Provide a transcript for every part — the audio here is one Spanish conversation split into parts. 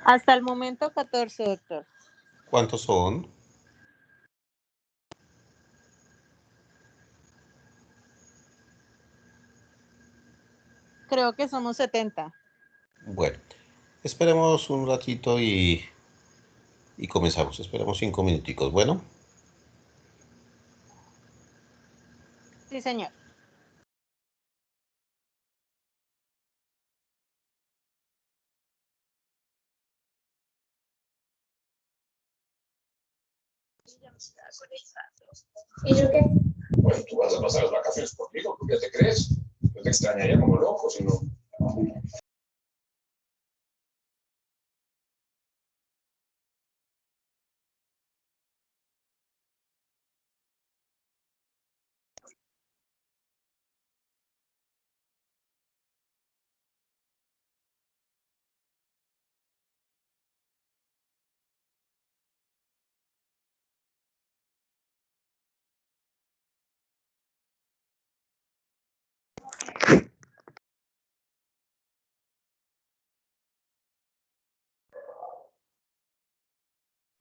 Hasta el momento 14, doctor. ¿Cuántos son? Creo que somos 70. Bueno, esperemos un ratito y comenzamos. Esperemos 5 minuticos. Bueno. Sí, señor. ¿Y yo qué? Pues tú vas a pasar las vacaciones conmigo, ¿tú qué te crees? Yo te extrañaría como loco, si no.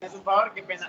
Es un favor, qué pena.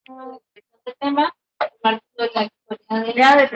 Este tema, parte de la historia de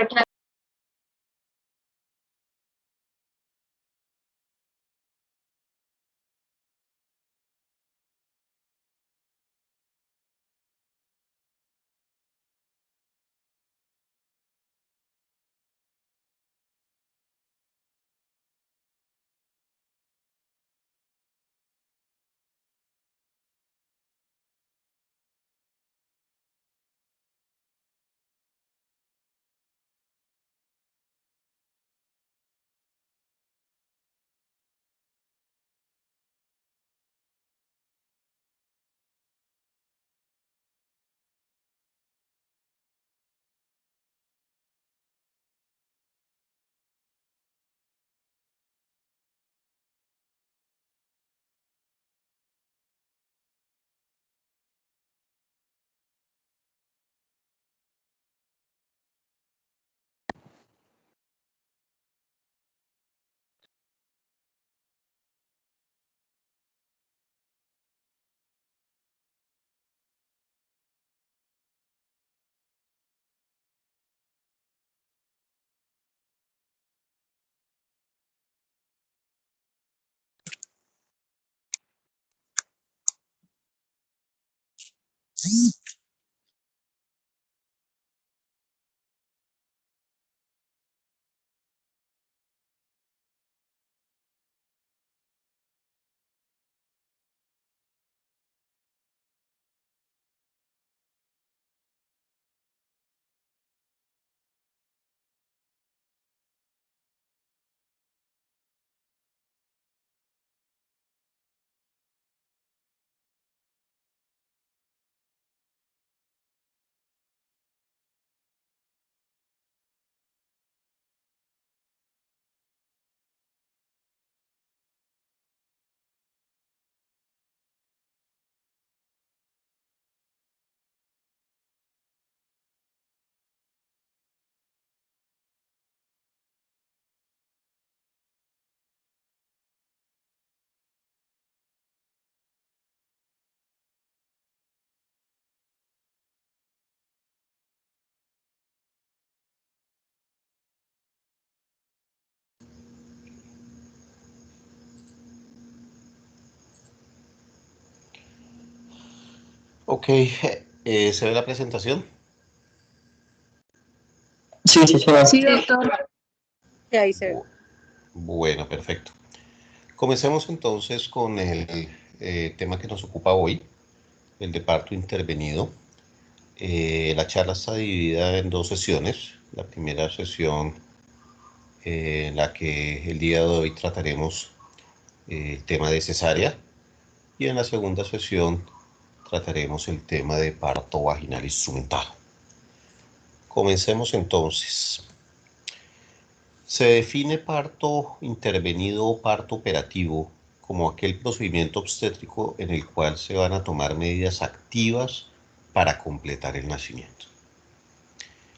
Ok, ¿se ve la presentación? Sí, sí, sí. Sí, doctor. Sí, ahí se ve. Bueno, perfecto. Comencemos entonces con el tema que nos ocupa hoy, el de parto intervenido. La charla está dividida en dos sesiones. La primera sesión en la que el día de hoy trataremos el tema de cesárea y en la segunda sesión trataremos el tema de parto vaginal instrumentado. Comencemos entonces. Se define parto intervenido o parto operativo como aquel procedimiento obstétrico en el cual se van a tomar medidas activas para completar el nacimiento.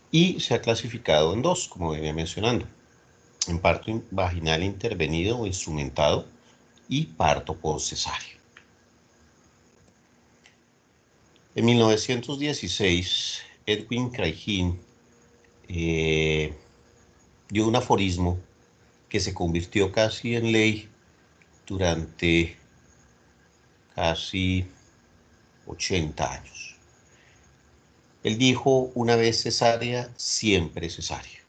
Y se ha clasificado en dos, como venía mencionando, en parto vaginal intervenido o instrumentado y parto postcesáreo. En 1916, Edwin Craigie dio un aforismo que se convirtió casi en ley durante casi 80 años. Él dijo, una vez cesárea, siempre cesárea.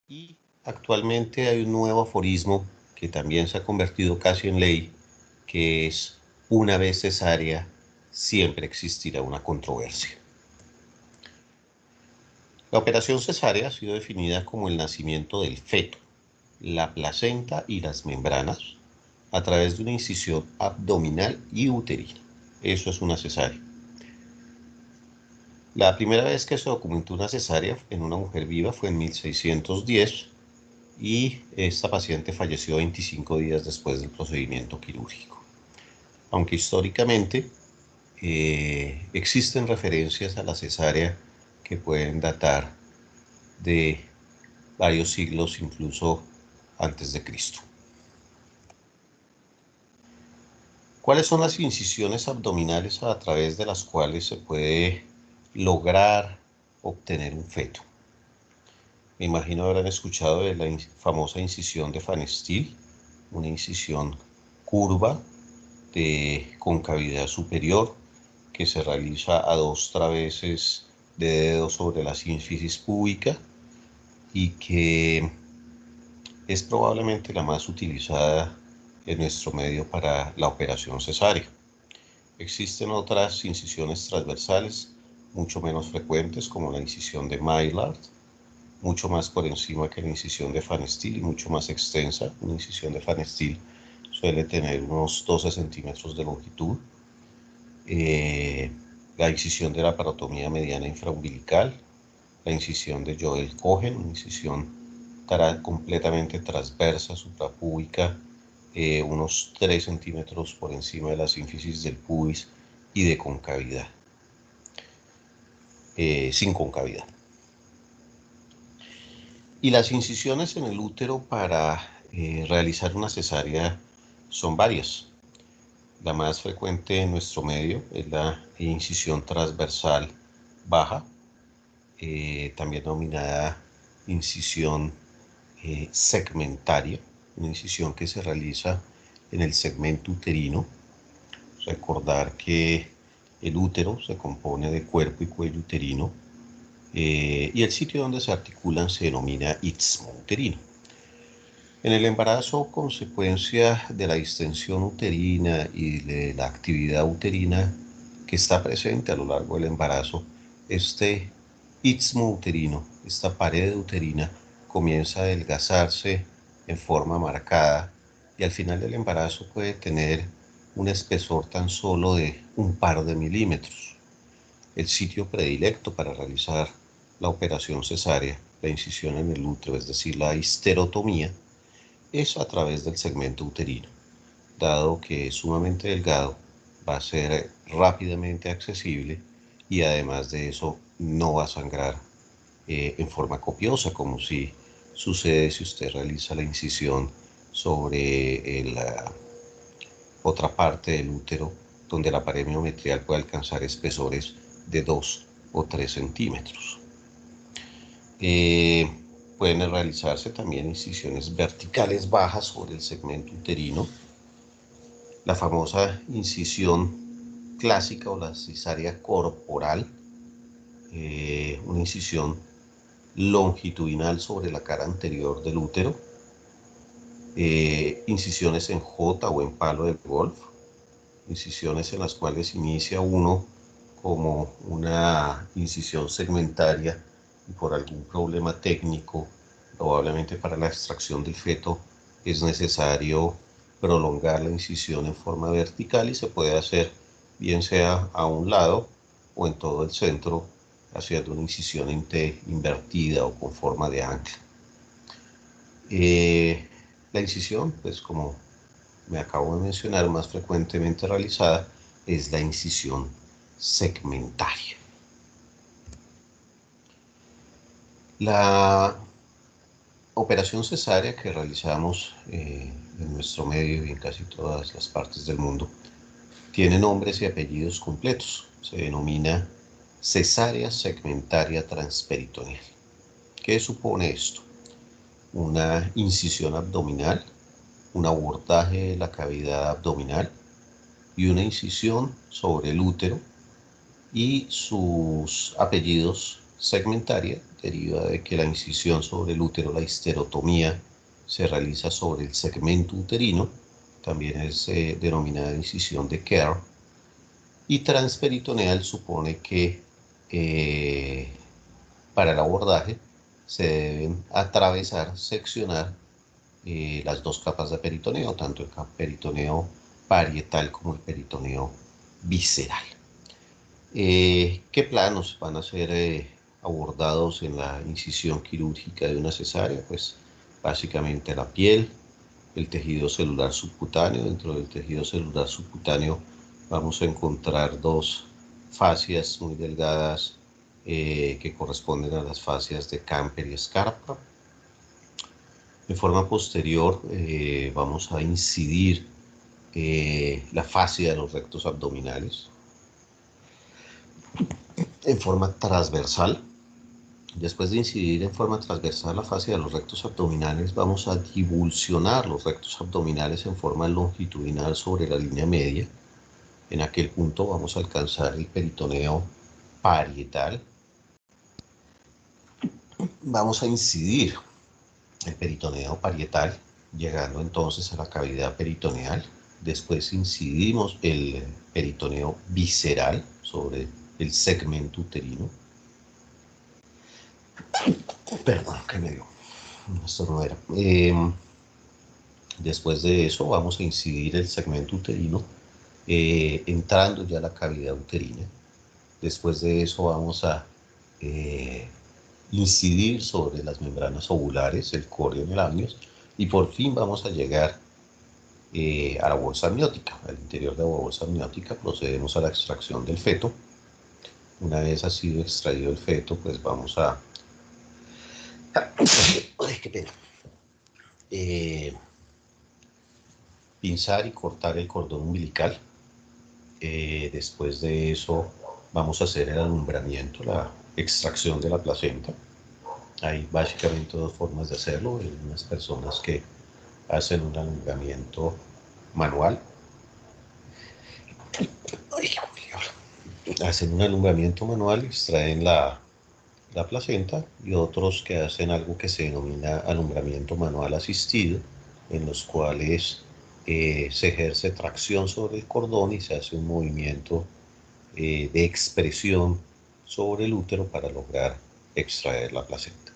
Y actualmente hay un nuevo aforismo que también se ha convertido casi en ley, que es, una vez cesárea, siempre existirá una controversia. La operación cesárea ha sido definida como el nacimiento del feto, la placenta y las membranas a través de una incisión abdominal y uterina. Eso es una cesárea. La primera vez que se documentó una cesárea en una mujer viva fue en 1610 y esta paciente falleció 25 días después del procedimiento quirúrgico. Aunque históricamente existen referencias a la cesárea que pueden datar de varios siglos, incluso antes de Cristo. ¿Cuáles son las incisiones abdominales a través de las cuales se puede lograr obtener un feto? Me imagino habrán escuchado de la famosa incisión de Van Steel, una incisión curva de concavidad superior que se realiza a 2 traveses de dedo sobre la sínfisis púbica y que es probablemente la más utilizada en nuestro medio para la operación cesárea. Existen otras incisiones transversales mucho menos frecuentes, como la incisión de Maillard, mucho más por encima que la incisión de Van Steel y mucho más extensa. Una incisión de Van Steel suele tener unos 12 centímetros de longitud. La incisión de la parotomía mediana infraumbilical, la incisión de Joel Cohen, una incisión completamente transversa, suprapúbica, unos 3 centímetros por encima de la sínfisis del pubis y de concavidad, sin concavidad. Y las incisiones en el útero para realizar una cesárea son varias. La más frecuente en nuestro medio es la incisión transversal baja, también denominada incisión segmentaria, una incisión que se realiza en el segmento uterino Recordar que el útero se compone de cuerpo y cuello uterino y el sitio donde se articulan se denomina istmo uterino. En el embarazo, consecuencia de la distensión uterina y de la actividad uterina que está presente a lo largo del embarazo, este istmo uterino, esta pared uterina, comienza a adelgazarse en forma marcada y al final del embarazo puede tener un espesor tan solo de un par de milímetros. El sitio predilecto para realizar la operación cesárea, la incisión en el útero, es decir, la histerotomía, es a través del segmento uterino. Dado que es sumamente delgado, va a ser rápidamente accesible y además de eso no va a sangrar en forma copiosa, como si sucede si usted realiza la incisión sobre la otra parte del útero, donde la pared miometrial puede alcanzar espesores de 2 o 3 centímetros. Pueden realizarse también incisiones verticales bajas sobre el segmento uterino. La famosa incisión clásica o la cesárea corporal, una incisión longitudinal sobre la cara anterior del útero, incisiones en J o en palo de golf, incisiones en las cuales inicia uno como una incisión segmentaria y por algún problema técnico, probablemente para la extracción del feto, es necesario prolongar la incisión en forma vertical y se puede hacer bien sea a un lado o en todo el centro, haciendo una incisión en T invertida o con forma de ancla. La incisión, pues como me acabo de mencionar, más frecuentemente realizada es la incisión segmentaria. La operación cesárea que realizamos en nuestro medio y en casi todas las partes del mundo tiene nombres y apellidos completos. Se denomina cesárea segmentaria transperitoneal. ¿Qué supone esto? Una incisión abdominal, un abordaje de la cavidad abdominal y una incisión sobre el útero, y sus apellidos segmentaria deriva de que la incisión sobre el útero, la histerotomía, se realiza sobre el segmento uterino, también es denominada incisión de Kerr, y transperitoneal supone que para el abordaje se deben atravesar, seccionar las dos capas de peritoneo, tanto el peritoneo parietal como el peritoneo visceral. ¿Qué planos van a ser abordados en la incisión quirúrgica de una cesárea? Pues básicamente la piel, el tejido celular subcutáneo. Dentro del tejido celular subcutáneo vamos a encontrar dos fascias muy delgadas que corresponden a las fascias de Camper y Scarpa. De forma posterior vamos a incidir la fascia de los rectos abdominales en forma transversal. Después de incidir en forma transversal la fascia de los rectos abdominales, vamos a divulsionar los rectos abdominales en forma longitudinal sobre la línea media. En aquel punto vamos a alcanzar el peritoneo parietal. Vamos a incidir el peritoneo parietal, llegando entonces a la cavidad peritoneal. Después incidimos el peritoneo visceral sobre el segmento uterino. Perdón, que me dio una estornudera. Después de eso vamos a incidir el segmento uterino entrando ya a la cavidad uterina. Después de eso vamos a incidir sobre las membranas ovulares, el corion y el amnios, y por fin vamos a llegar a la bolsa amniótica. Al interior de la bolsa amniótica procedemos a la extracción del feto. Una vez ha sido extraído el feto, pues vamos a ay, qué pena. Pinzar y cortar el cordón umbilical. Después de eso vamos a hacer el alumbramiento, la extracción de la placenta. Hay básicamente dos formas de hacerlo. Hay unas personas que hacen un alumbramiento manual hacen un alumbramiento manual, extraen la placenta, y otros que hacen algo que se denomina alumbramiento manual asistido, en los cuales se ejerce tracción sobre el cordón y se hace un movimiento de expresión sobre el útero para lograr extraer la placenta.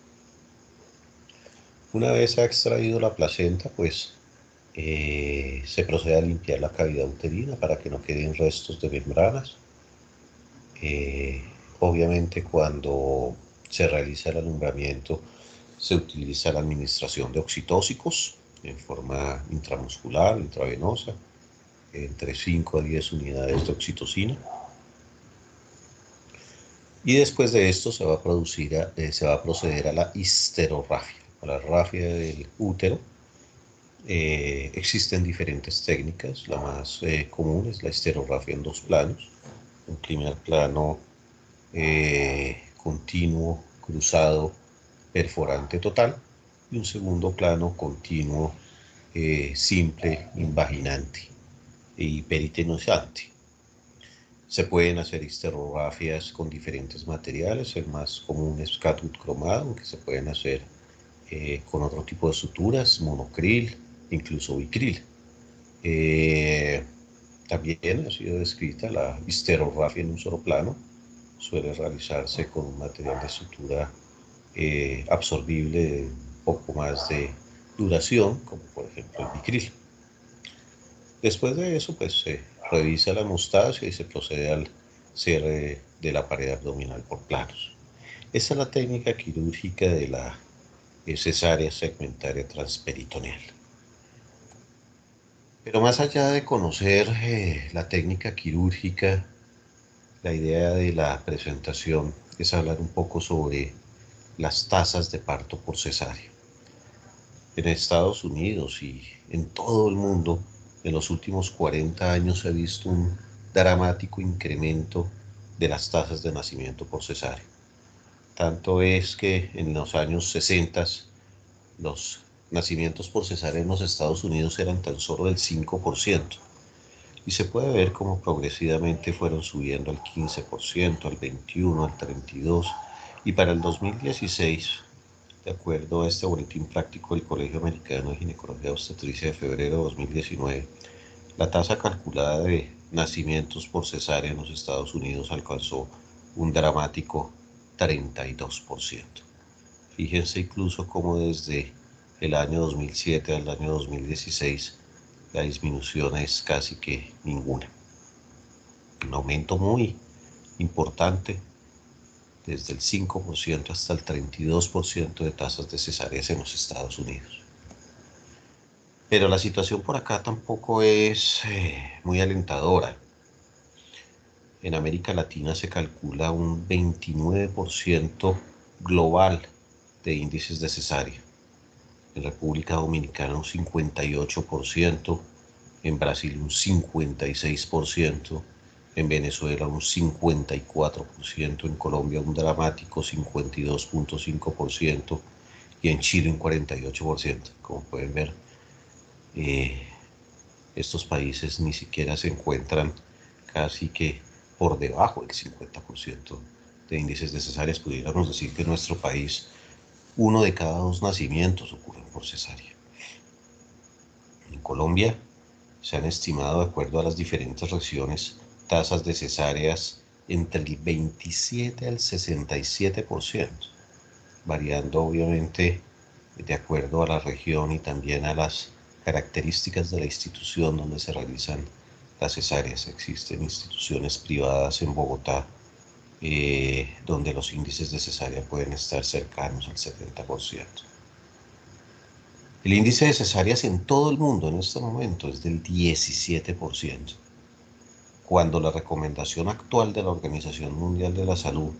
Una vez se ha extraído la placenta, pues se procede a limpiar la cavidad uterina para que no queden restos de membranas. Obviamente cuando se realiza el alumbramiento se utiliza la administración de oxitóxicos en forma intramuscular, intravenosa, entre 5 a 10 unidades de oxitocina. Y después de esto se va a proceder a la histerorrafia, a la rafia del útero. Existen diferentes técnicas, la más común es la histerorrafia en 2 planos, un primer plano continuo, cruzado, perforante total, y un segundo plano continuo, simple, invaginante y peritenosante. Se pueden hacer histerografias con diferentes materiales, el más común es catgut cromado, aunque se pueden hacer con otro tipo de suturas, monocril, incluso bicril. También ha sido descrita la histerografia en un solo plano, suele realizarse con un material de sutura absorbible de poco más de duración, como por ejemplo el bicril. Después de eso, pues se revisa la hemostasia y se procede al cierre de la pared abdominal por planos. Esa es la técnica quirúrgica de la cesárea segmentaria transperitoneal. Pero más allá de conocer la técnica quirúrgica, la idea de la presentación es hablar un poco sobre las tasas de parto por cesárea. En Estados Unidos y en todo el mundo, en los últimos 40 años se ha visto un dramático incremento de las tasas de nacimiento por cesárea. Tanto es que en los años 60 los nacimientos por cesárea en los Estados Unidos eran tan solo del 5%. Y se puede ver cómo progresivamente fueron subiendo al 15%, al 21%, al 32%, y para el 2016, de acuerdo a este boletín práctico del Colegio Americano de Ginecología y Obstetricia de febrero de 2019, la tasa calculada de nacimientos por cesárea en los Estados Unidos alcanzó un dramático 32%. Fíjense incluso cómo desde el año 2007 al año 2016 la disminución es casi que ninguna. Un aumento muy importante, desde el 5% hasta el 32% de tasas de cesáreas en los Estados Unidos. Pero la situación por acá tampoco es muy alentadora. En América Latina se calcula un 29% global de índices de cesárea. En República Dominicana un 58%, en Brasil un 56%, en Venezuela un 54%, en Colombia un dramático 52.5% y en Chile un 48%. Como pueden ver, estos países ni siquiera se encuentran casi que por debajo del 50% de índices de cesáreas. Pudiéramos decir que en nuestro país 1 de cada 2 nacimientos ocurren por cesárea. En Colombia se han estimado, de acuerdo a las diferentes regiones, tasas de cesáreas entre el 27 al 67%, variando obviamente de acuerdo a la región y también a las características de la institución donde se realizan las cesáreas. Existen instituciones privadas en Bogotá donde los índices de cesárea pueden estar cercanos al 70%. El índice de cesáreas en todo el mundo en este momento es del 17%, cuando la recomendación actual de la Organización Mundial de la Salud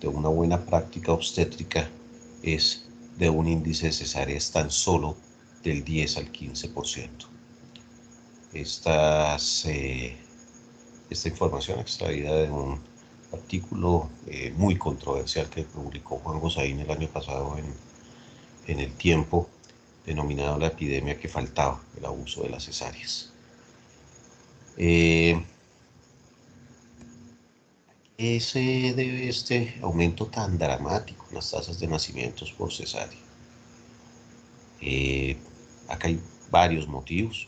de una buena práctica obstétrica es de un índice de cesáreas tan solo del 10 al 15%. Esta información extraída de un artículo muy controversial que publicó Juan Gosaín el año pasado en El Tiempo, denominado La epidemia que faltaba, el abuso de las cesáreas. qué se debe este aumento tan dramático en las tasas de nacimientos por cesárea? Acá hay varios motivos.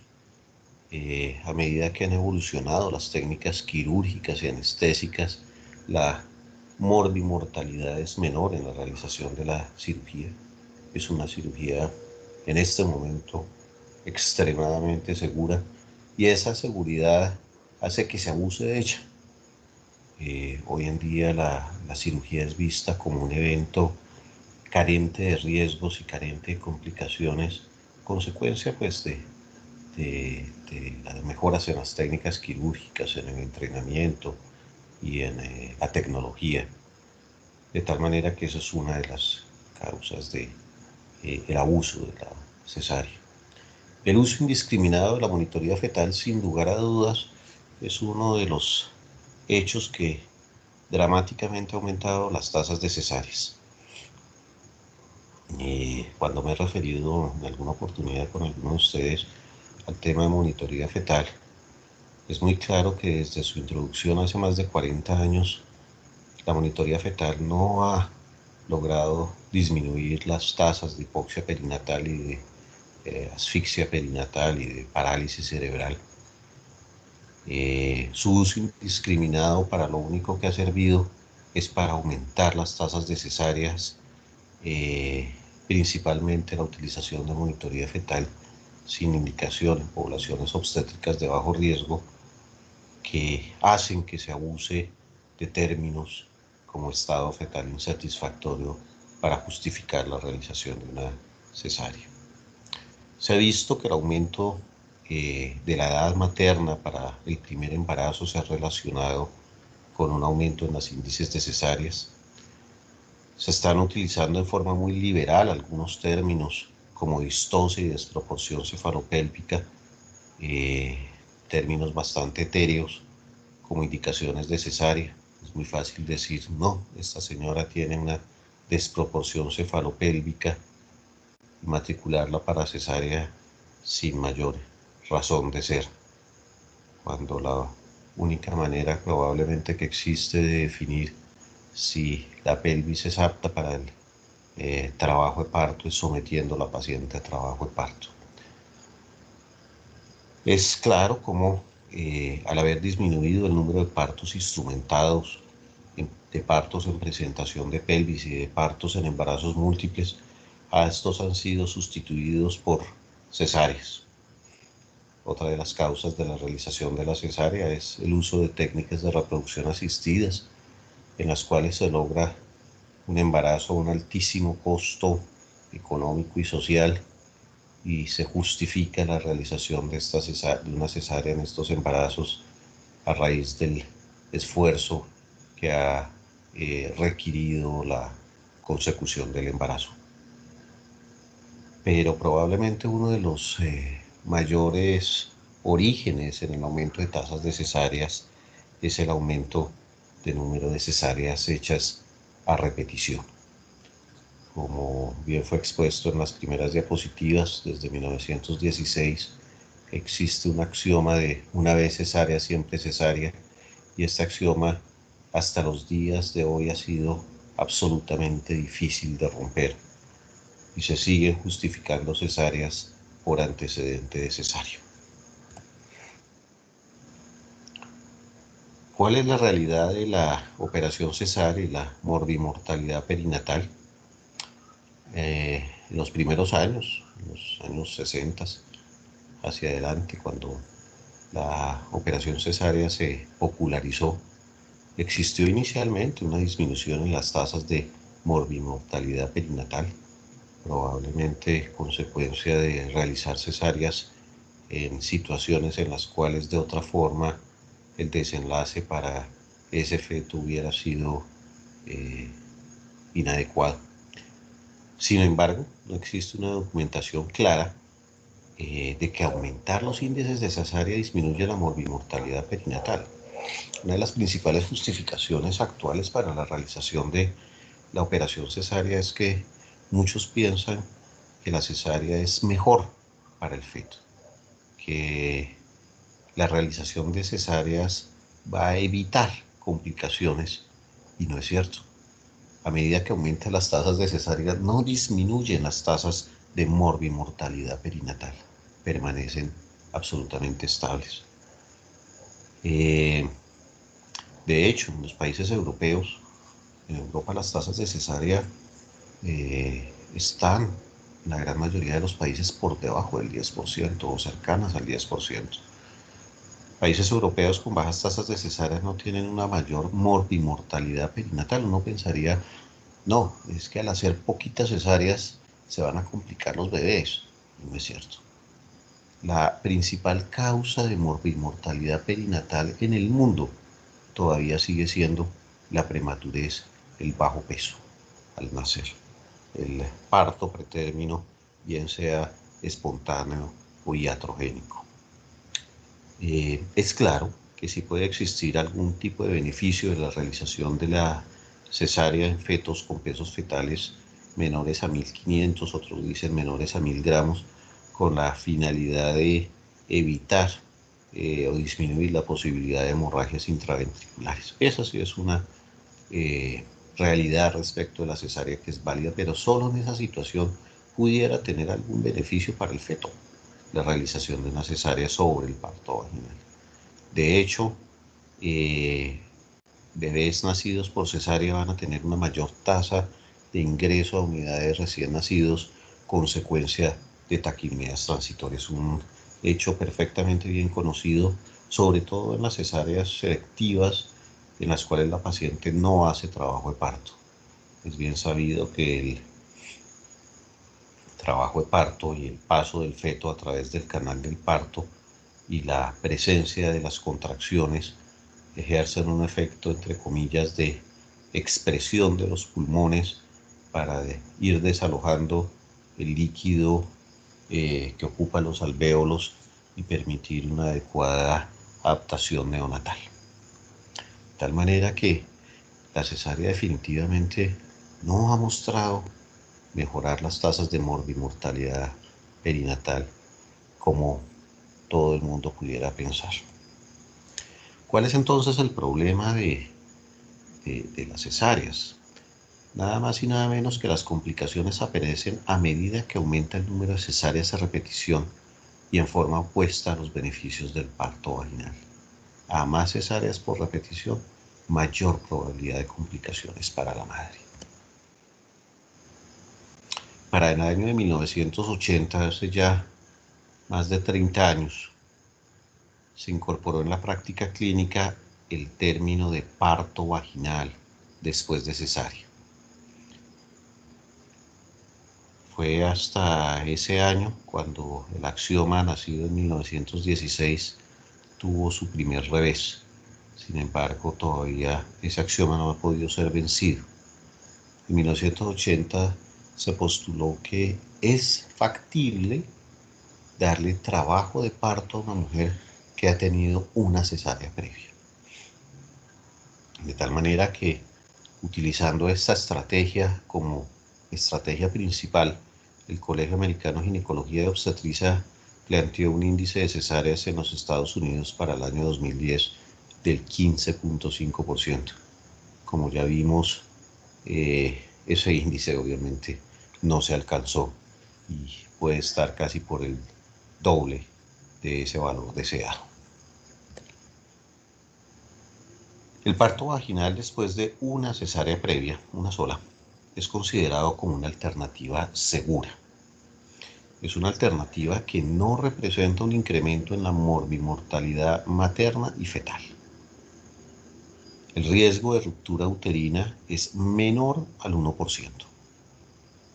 A medida que han evolucionado las técnicas quirúrgicas y anestésicas, la morbimortalidad es menor en la realización de la cirugía. Es una cirugía en este momento extremadamente segura y esa seguridad hace que se abuse de ella. Hoy en día la cirugía es vista como un evento carente de riesgos y carente de complicaciones, consecuencia pues de las mejoras en las técnicas quirúrgicas, en el entrenamiento y en la tecnología. De tal manera que esa es una de las causas del abuso de la cesárea. El uso indiscriminado de la monitoría fetal, sin lugar a dudas, es uno de los hechos que dramáticamente ha aumentado las tasas de cesáreas. Cuando me he referido en alguna oportunidad con algunos de ustedes al tema de monitoría fetal, es muy claro que desde su introducción hace más de 40 años, la monitoría fetal no ha logrado disminuir las tasas de hipoxia perinatal y de asfixia perinatal y de parálisis cerebral. Su uso indiscriminado para lo único que ha servido es para aumentar las tasas de cesáreas, principalmente la utilización de monitoría fetal sin indicación en poblaciones obstétricas de bajo riesgo, que hacen que se abuse de términos como estado fetal insatisfactorio para justificar la realización de una cesárea. Se ha visto que el aumento de la edad materna para el primer embarazo se ha relacionado con un aumento en los índices de cesáreas. Se están utilizando de forma muy liberal algunos términos como distosia y desproporción cefalopélvica, términos bastante etéreos como indicaciones de cesárea. Es muy fácil decir, no, esta señora tiene una desproporción cefalopélvica y matricularla para cesárea sin mayor razón de ser, cuando la única manera probablemente que existe de definir si la pelvis es apta para el trabajo de parto es sometiendo a la paciente a trabajo de parto. Es claro cómo al haber disminuido el número de partos instrumentados, de partos en presentación de pelvis y de partos en embarazos múltiples, a estos han sido sustituidos por cesáreas. Otra de las causas de la realización de la cesárea es el uso de técnicas de reproducción asistidas, en las cuales se logra un embarazo a un altísimo costo económico y social, y se justifica la realización de una cesárea en estos embarazos a raíz del esfuerzo que ha requerido la consecución del embarazo. Pero probablemente uno de los mayores orígenes en el aumento de tasas de cesáreas es el aumento de número de cesáreas hechas a repetición. Como bien fue expuesto en las primeras diapositivas, desde 1916 existe un axioma de una vez cesárea, siempre cesárea, y este axioma hasta los días de hoy ha sido absolutamente difícil de romper, y se siguen justificando cesáreas por antecedente de cesárea. ¿Cuál es la realidad de la operación cesárea y la morbimortalidad perinatal? En los primeros años, en los años 60 hacia adelante, cuando la operación cesárea se popularizó, existió inicialmente una disminución en las tasas de morbimortalidad perinatal, probablemente consecuencia de realizar cesáreas en situaciones en las cuales de otra forma el desenlace para ese feto hubiera sido inadecuado. Sin embargo, no existe una documentación clara de que aumentar los índices de cesárea disminuye la morbimortalidad perinatal. Una de las principales justificaciones actuales para la realización de la operación cesárea es que muchos piensan que la cesárea es mejor para el feto, que la realización de cesáreas va a evitar complicaciones, y no es cierto. A medida que aumentan las tasas de cesárea, no disminuyen las tasas de morbimortalidad perinatal, permanecen absolutamente estables. De hecho, en los países europeos, en Europa las tasas de cesárea están, en la gran mayoría de los países, por debajo del 10% o cercanas al 10%. Países europeos con bajas tasas de cesárea no tienen una mayor morbimortalidad perinatal. Uno pensaría, no, es que al hacer poquitas cesáreas se van a complicar los bebés. No es cierto. La principal causa de morbimortalidad perinatal en el mundo todavía sigue siendo la prematurez, el bajo peso al nacer, el parto pretérmino, bien sea espontáneo o iatrogénico. Es claro que sí puede existir algún tipo de beneficio de la realización de la cesárea en fetos con pesos fetales menores a 1500, otros dicen menores a 1000 gramos, con la finalidad de evitar o disminuir la posibilidad de hemorragias intraventriculares. Esa sí es una realidad respecto de la cesárea que es válida, pero solo en esa situación pudiera tener algún beneficio para el feto la realización de una cesárea sobre el parto vaginal. De hecho, bebés nacidos por cesárea van a tener una mayor tasa de ingreso a unidades recién nacidos, consecuencia de taquipneas transitorias, un hecho perfectamente bien conocido, sobre todo en las cesáreas selectivas en las cuales la paciente no hace trabajo de parto. Es bien sabido que el trabajo de parto y el paso del feto a través del canal del parto y la presencia de las contracciones ejercen un efecto, entre comillas, de expresión de los pulmones para ir desalojando el líquido que ocupa los alvéolos y permitir una adecuada adaptación neonatal. De tal manera que la cesárea definitivamente no ha mostrado mejorar las tasas de morbimortalidad perinatal como todo el mundo pudiera pensar. ¿Cuál es entonces el problema de las cesáreas? Nada más y nada menos que las complicaciones aparecen a medida que aumenta el número de cesáreas a repetición y en forma opuesta a los beneficios del parto vaginal. A más cesáreas por repetición, mayor probabilidad de complicaciones para la madre. Para el año de 1980, hace ya más de 30 años, se incorporó en la práctica clínica el término de parto vaginal después de cesárea. Fue hasta ese año cuando el axioma, nacido en 1916, tuvo su primer revés. Sin embargo, todavía ese axioma no ha podido ser vencido. En 1980 se postuló que es factible darle trabajo de parto a una mujer que ha tenido una cesárea previa. De tal manera que, utilizando esta estrategia como estrategia principal, el Colegio Americano de Ginecología y Obstetricia planteó un índice de cesáreas en los Estados Unidos para el año 2010 del 15.5%. Como ya vimos, ese índice obviamente no se alcanzó y puede estar casi por el doble de ese valor deseado. El parto vaginal después de una cesárea previa, una sola, es considerado como una alternativa segura. Es una alternativa que no representa un incremento en la morbimortalidad materna y fetal. El riesgo de ruptura uterina es menor al 1%.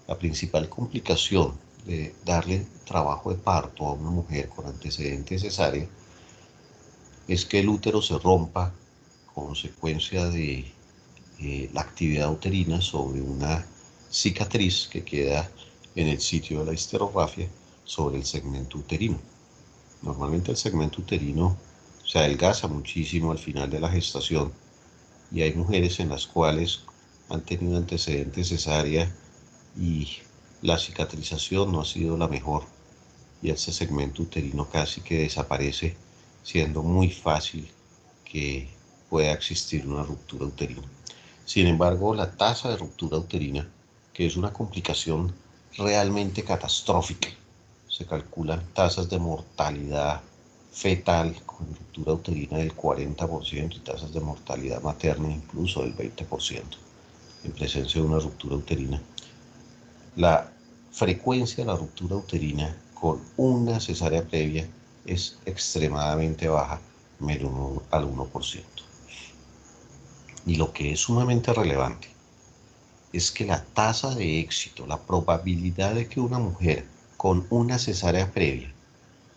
La principal complicación de darle trabajo de parto a una mujer con antecedente cesárea es que el útero se rompa consecuencia de la actividad uterina sobre una cicatriz que queda en el sitio de la histerografia sobre el segmento uterino. Normalmente el segmento uterino se adelgaza muchísimo al final de la gestación y hay mujeres en las cuales han tenido antecedentes cesárea y la cicatrización no ha sido la mejor y ese segmento uterino casi que desaparece, siendo muy fácil que pueda existir una ruptura uterina. Sin embargo, la tasa de ruptura uterina, que es una complicación realmente catastrófica, se calculan tasas de mortalidad fetal con ruptura uterina del 40% y tasas de mortalidad materna incluso del 20% en presencia de una ruptura uterina. La frecuencia de la ruptura uterina con una cesárea previa es extremadamente baja, menor al 1%. Y lo que es sumamente relevante es que la tasa de éxito, la probabilidad de que una mujer con una cesárea previa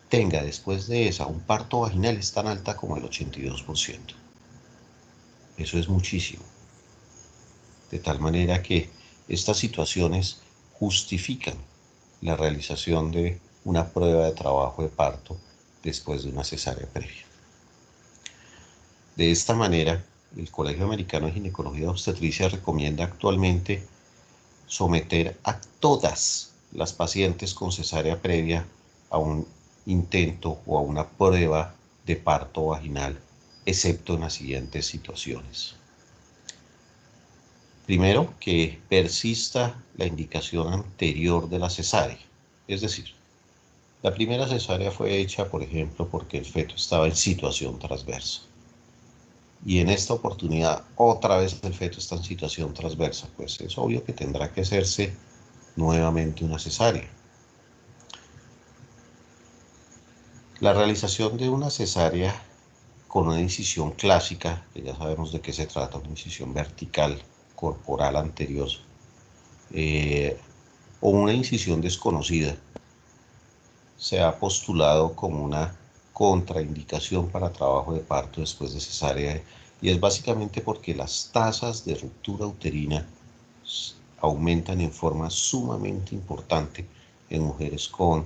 tenga después de esa un parto vaginal es tan alta como el 82%. Eso es muchísimo. De tal manera que estas situaciones justifican la realización de una prueba de trabajo de parto después de una cesárea previa. De esta manera, el Colegio Americano de Ginecología y Obstetricia recomienda actualmente someter a todas las pacientes con cesárea previa a un intento o a una prueba de parto vaginal, excepto en las siguientes situaciones. Primero, que persista la indicación anterior de la cesárea. Es decir, la primera cesárea fue hecha, por ejemplo, porque el feto estaba en situación transversa. Y en esta oportunidad, otra vez el feto está en situación transversa. Pues es obvio que tendrá que hacerse nuevamente una cesárea. La realización de una cesárea con una incisión clásica, que ya sabemos de qué se trata, una incisión vertical corporal anterior, o una incisión desconocida, se ha postulado como una contraindicación para trabajo de parto después de cesárea, y es básicamente porque las tasas de ruptura uterina aumentan en forma sumamente importante en mujeres con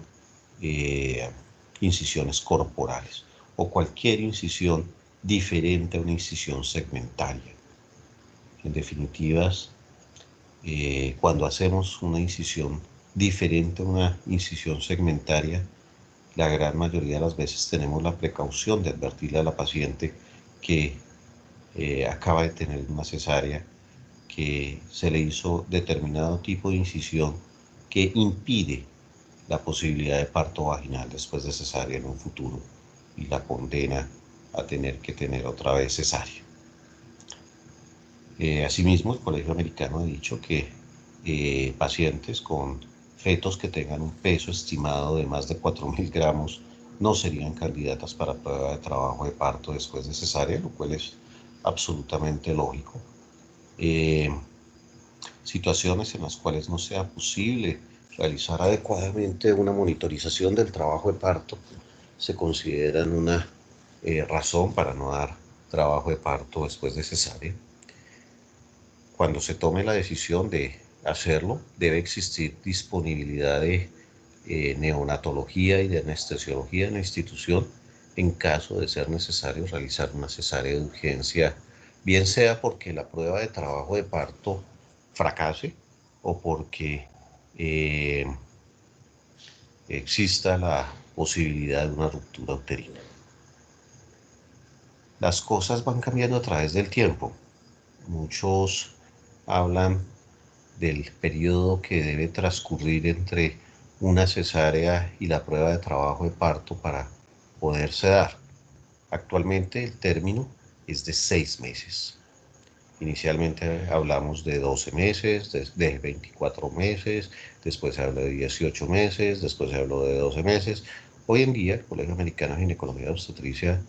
incisiones corporales o cualquier incisión diferente a una incisión segmentaria. En definitivas, cuando hacemos una incisión diferente a una incisión segmentaria, la gran mayoría de las veces tenemos la precaución de advertirle a la paciente que acaba de tener una cesárea, que se le hizo determinado tipo de incisión que impide la posibilidad de parto vaginal después de cesárea en un futuro y la condena a tener que tener otra vez cesárea. Asimismo, el Colegio Americano ha dicho que pacientes con fetos que tengan un peso estimado de más de 4.000 gramos no serían candidatas para prueba de trabajo de parto después de cesárea, lo cual es absolutamente lógico. Situaciones en las cuales no sea posible realizar adecuadamente una monitorización del trabajo de parto se consideran una razón para no dar trabajo de parto después de cesárea. Cuando se tome la decisión de hacerlo, debe existir disponibilidad de neonatología y de anestesiología en la institución en caso de ser necesario realizar una cesárea de urgencia, bien sea porque la prueba de trabajo de parto fracase o porque exista la posibilidad de una ruptura uterina. Las cosas van cambiando a través del tiempo. Muchos hablan del periodo que debe transcurrir entre una cesárea y la prueba de trabajo de parto para poderse dar. Actualmente el término es de 6 meses. Inicialmente hablamos de 12 meses, de 24 meses, después se habló de 18 meses, después se habló de 12 meses. Hoy en día el Colegio Americano de Ginecología y Obstetricia,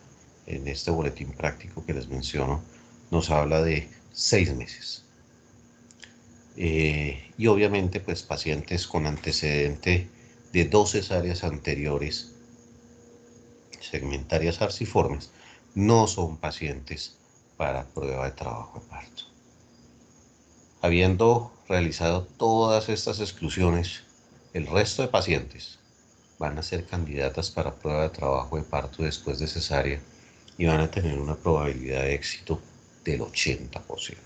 en este boletín práctico que les menciono, nos habla de 6 meses. Y obviamente pues pacientes con antecedente de 2 cesáreas anteriores segmentarias arciformes no son pacientes para prueba de trabajo de parto. Habiendo realizado todas estas exclusiones, el resto de pacientes van a ser candidatas para prueba de trabajo de parto después de cesárea y van a tener una probabilidad de éxito del 80%.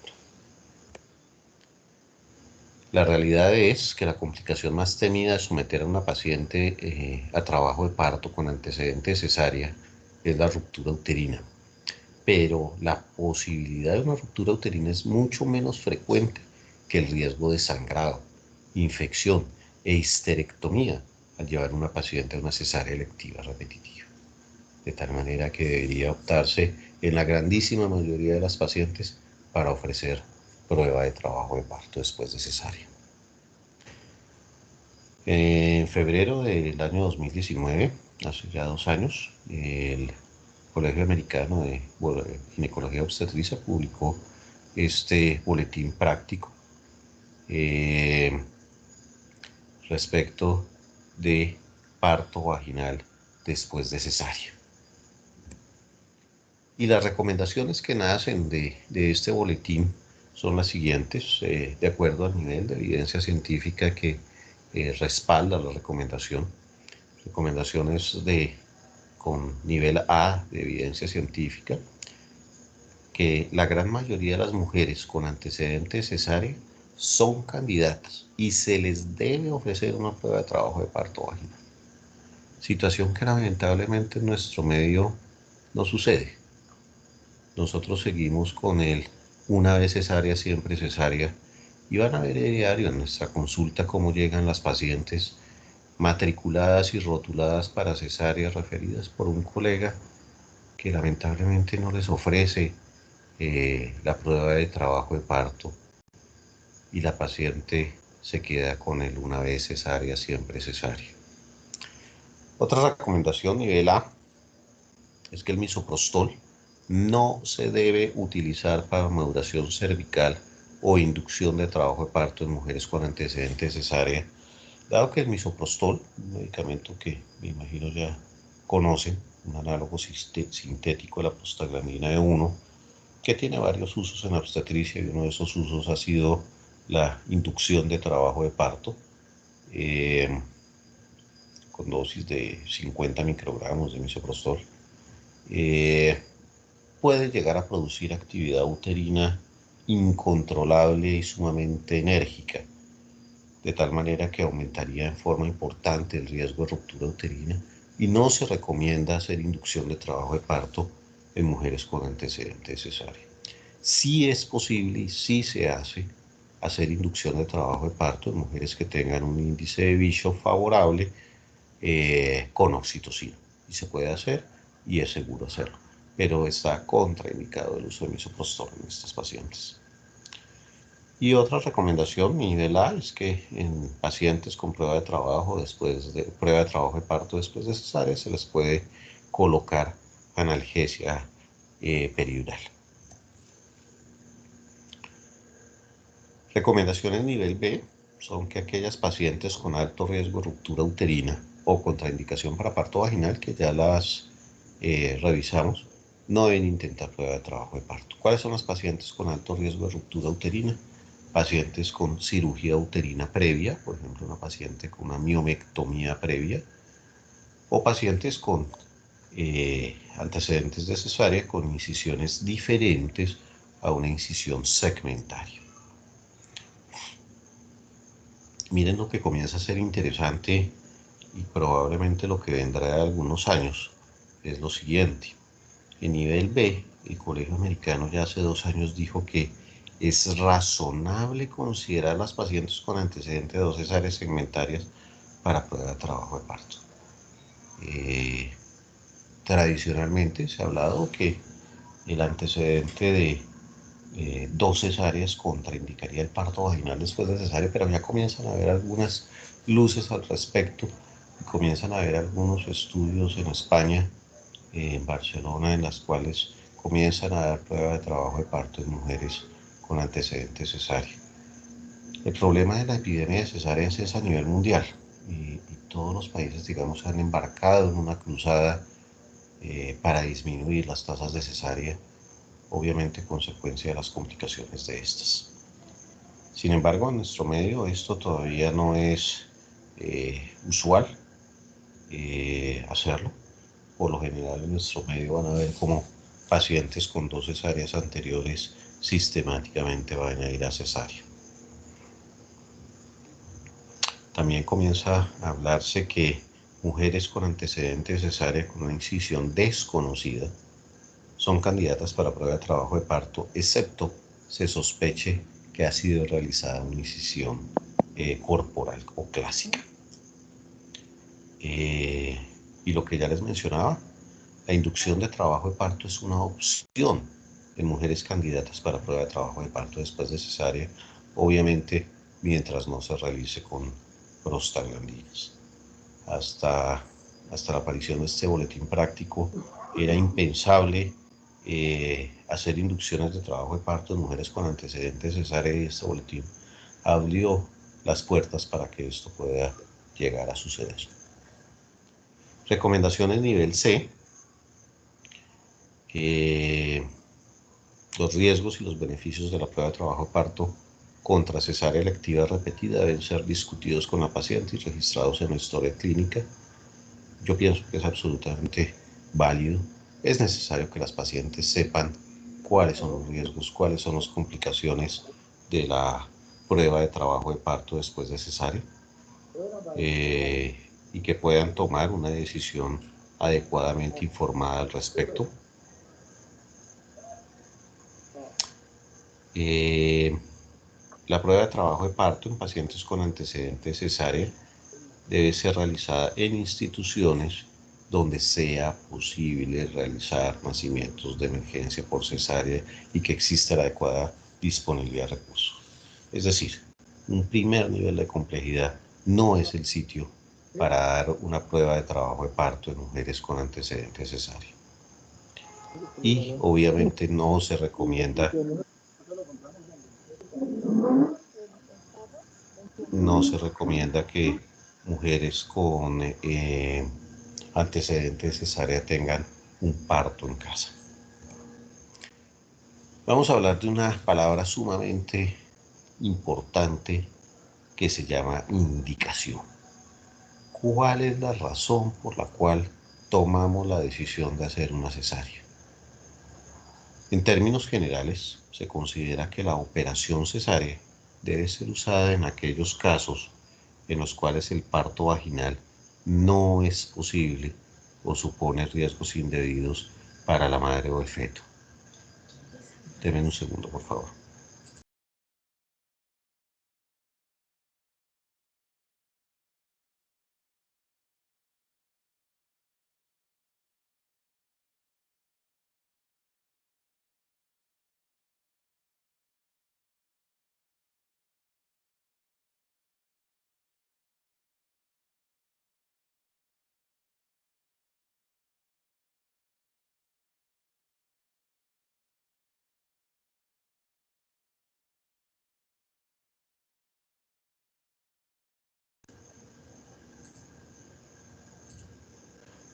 La realidad es que la complicación más temida de someter a una paciente a trabajo de parto con antecedente de cesárea es la ruptura uterina. pero la posibilidad de una ruptura uterina es mucho menos frecuente que el riesgo de sangrado, infección e histerectomía al llevar a una paciente a una cesárea electiva repetitiva. De tal manera que debería optarse en la grandísima mayoría de las pacientes para ofrecer prueba de trabajo de parto después de cesárea. En febrero del año 2019, hace ya 2 años, el Colegio Americano de Ginecología Obstetricia publicó este boletín práctico respecto de parto vaginal después de cesárea. Y las recomendaciones que nacen de este boletín son las siguientes, de acuerdo al nivel de evidencia científica que respalda la recomendación. Recomendaciones con nivel A de evidencia científica, que la gran mayoría de las mujeres con antecedentes cesárea son candidatas y se les debe ofrecer una prueba de trabajo de parto vaginal. Situación que lamentablemente en nuestro medio no sucede. Nosotros seguimos con el una vez cesárea, siempre cesárea, y van a ver a diario en nuestra consulta cómo llegan las pacientes matriculadas y rotuladas para cesáreas referidas por un colega que lamentablemente no les ofrece la prueba de trabajo de parto y la paciente se queda con el una vez cesárea, siempre cesárea. Otra recomendación nivel A es que el misoprostol no se debe utilizar para maduración cervical o inducción de trabajo de parto en mujeres con antecedentes cesárea, dado que el misoprostol, un medicamento que me imagino ya conocen, un análogo sintético de la prostaglandina E1, que tiene varios usos en obstetricia, y uno de esos usos ha sido la inducción de trabajo de parto, con dosis de 50 microgramos de misoprostol, puede llegar a producir actividad uterina incontrolable y sumamente enérgica, de tal manera que aumentaría en forma importante el riesgo de ruptura uterina, y no se recomienda hacer inducción de trabajo de parto en mujeres con antecedentes cesárea. Sí es posible y sí se hace hacer inducción de trabajo de parto en mujeres que tengan un índice de Bishop favorable con oxitocina, y se puede hacer y es seguro hacerlo, pero está contraindicado el uso de misoprostol en estas pacientes. Y otra recomendación nivel A es que en pacientes con prueba de trabajo de parto después de cesárea se les puede colocar analgesia peridural. Recomendaciones nivel B son que aquellas pacientes con alto riesgo de ruptura uterina o contraindicación para parto vaginal, que ya las revisamos, no deben intentar prueba de trabajo de parto. ¿Cuáles son las pacientes con alto riesgo de ruptura uterina? Pacientes con cirugía uterina previa, por ejemplo, una paciente con una miomectomía previa, o pacientes con antecedentes de cesárea con incisiones diferentes a una incisión segmentaria. Miren lo que comienza a ser interesante y probablemente lo que vendrá de algunos años es lo siguiente. En nivel B, el Colegio Americano ya hace 2 años dijo que es razonable considerar las pacientes con antecedentes de 2 cesáreas segmentarias para prueba de trabajo de parto. Tradicionalmente se ha hablado que el antecedente de 2 cesáreas contraindicaría el parto vaginal después de cesárea, pero ya comienzan a haber algunas luces al respecto y comienzan a haber algunos estudios en España, en Barcelona, en las cuales comienzan a dar prueba de trabajo de parto en mujeres con antecedentes cesárea. El problema de la epidemia de cesáreas es a nivel mundial y todos los países, digamos, han embarcado en una cruzada para disminuir las tasas de cesárea, obviamente consecuencia de las complicaciones de estas. Sin embargo, en nuestro medio esto todavía no es usual hacerlo. Por lo general en nuestro medio van a ver cómo pacientes con 2 cesáreas anteriores sistemáticamente van a ir a cesárea. También comienza a hablarse que mujeres con antecedentes de cesárea con una incisión desconocida son candidatas para prueba de trabajo de parto, excepto se sospeche que ha sido realizada una incisión corporal o clásica. Y lo que ya les mencionaba, la inducción de trabajo de parto es una opción en mujeres candidatas para prueba de trabajo de parto después de cesárea, obviamente mientras no se realice con prostaglandinas. Hasta la aparición de este boletín práctico era impensable hacer inducciones de trabajo de parto en mujeres con antecedentes cesárea, y este boletín abrió las puertas para que esto pueda llegar a suceder. Recomendaciones nivel C. Los riesgos y los beneficios de la prueba de trabajo de parto contra cesárea electiva repetida deben ser discutidos con la paciente y registrados en la historia clínica. Yo pienso que es absolutamente válido. Es necesario que las pacientes sepan cuáles son los riesgos, cuáles son las complicaciones de la prueba de trabajo de parto después de cesárea, y que puedan tomar una decisión adecuadamente informada al respecto. La prueba de trabajo de parto en pacientes con antecedentes cesárea debe ser realizada en instituciones donde sea posible realizar nacimientos de emergencia por cesárea y que exista la adecuada disponibilidad de recursos. Es decir, un primer nivel de complejidad no es el sitio para dar una prueba de trabajo de parto en mujeres con antecedentes cesárea. Y obviamente no se recomienda que mujeres con antecedentes cesárea tengan un parto en casa. Vamos a hablar de una palabra sumamente importante que se llama indicación. ¿Cuál es la razón por la cual tomamos la decisión de hacer una cesárea? En términos generales, se considera que la operación cesárea debe ser usada en aquellos casos en los cuales el parto vaginal no es posible o supone riesgos indebidos para la madre o el feto. Denme un segundo, por favor.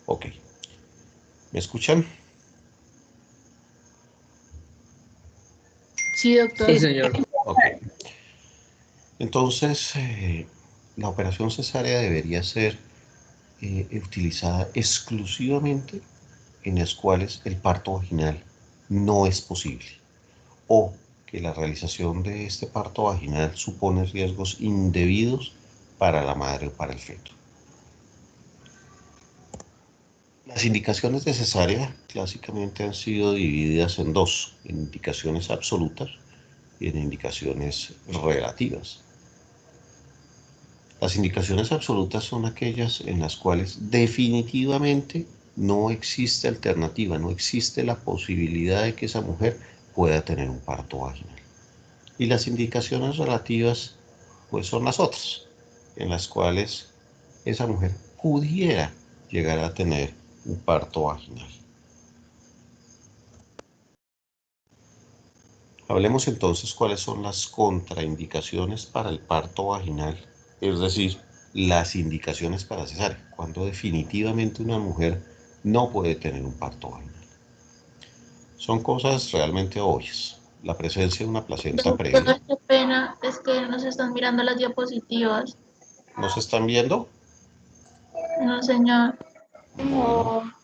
Ok. ¿Me escuchan? Sí, doctor. Sí, señor. Ok. Entonces, la operación cesárea debería ser utilizada exclusivamente en las cuales el parto vaginal no es posible, o que la realización de este parto vaginal supone riesgos indebidos para la madre o para el feto. Las indicaciones de cesárea clásicamente han sido divididas en dos: en indicaciones absolutas y en indicaciones relativas. Las indicaciones absolutas son aquellas en las cuales definitivamente no existe alternativa, no existe la posibilidad de que esa mujer pueda tener un parto vaginal. Y las indicaciones relativas, pues son las otras, en las cuales esa mujer pudiera llegar a tener un parto vaginal. Hablemos entonces cuáles son las contraindicaciones para el parto vaginal, es decir, las indicaciones para cesárea, cuando definitivamente una mujer no puede tener un parto vaginal. Son cosas realmente obvias. La presencia de una placenta previa. Doctor, qué pena, es que nos están mirando las diapositivas. ¿No se están viendo? No, señor. Bueno.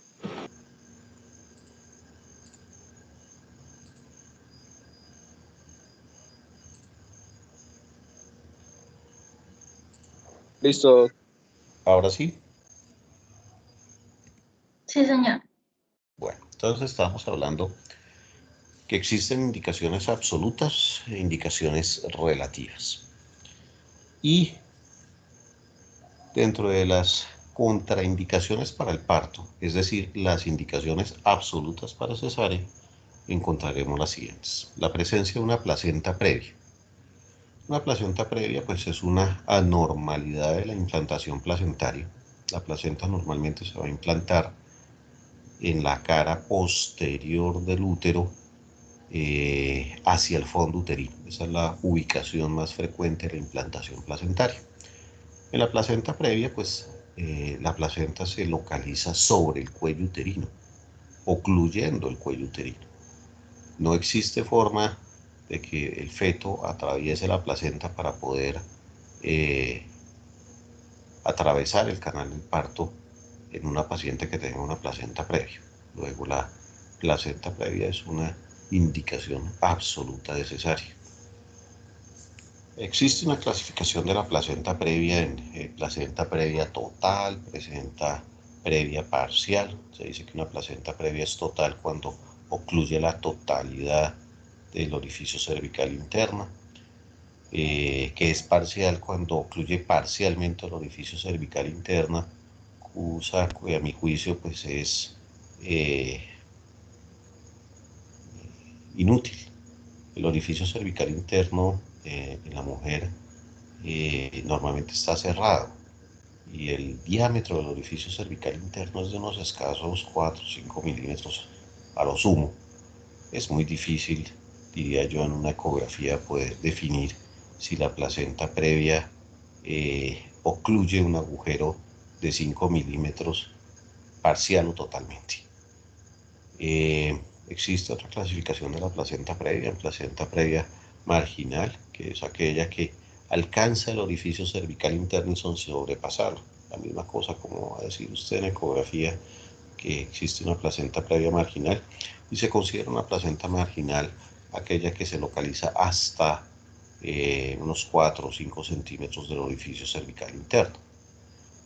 Listo. Ahora sí. Sí, señor. Bueno, Entonces estamos hablando que existen indicaciones absolutas e indicaciones relativas. Y dentro de las contraindicaciones para el parto, es decir, las indicaciones absolutas para cesárea, encontraremos las siguientes. La presencia de una placenta previa. Una placenta previa pues es una anormalidad de la implantación placentaria. La placenta normalmente se va a implantar en la cara posterior del útero hacia el fondo uterino. Esa es la ubicación más frecuente de la implantación placentaria. En la placenta previa, pues la placenta se localiza sobre el cuello uterino, ocluyendo el cuello uterino. No existe forma de que el feto atraviese la placenta para poder atravesar el canal del parto en una paciente que tenga una placenta previa. Luego la placenta previa es una indicación absoluta de cesárea. Existe una clasificación de la placenta previa en placenta previa total, placenta previa parcial. Se dice que una placenta previa es total cuando ocluye la totalidad del orificio cervical interno, que es parcial cuando ocluye parcialmente el orificio cervical interno, que a mi juicio pues es inútil. El orificio cervical interno en la mujer normalmente está cerrado y el diámetro del orificio cervical interno es de unos escasos 4 o 5 milímetros a lo sumo. Es muy difícil, diría yo, en una ecografía poder definir si la placenta previa ocluye un agujero de 5 milímetros parcial o totalmente. Existe otra clasificación de la placenta previa, en placenta previa marginal, que es aquella que alcanza el orificio cervical interno y sin sobrepasarlo. La misma cosa como va a decir usted en ecografía que existe una placenta previa marginal, y se considera una placenta marginal aquella que se localiza hasta unos 4 o 5 centímetros del orificio cervical interno.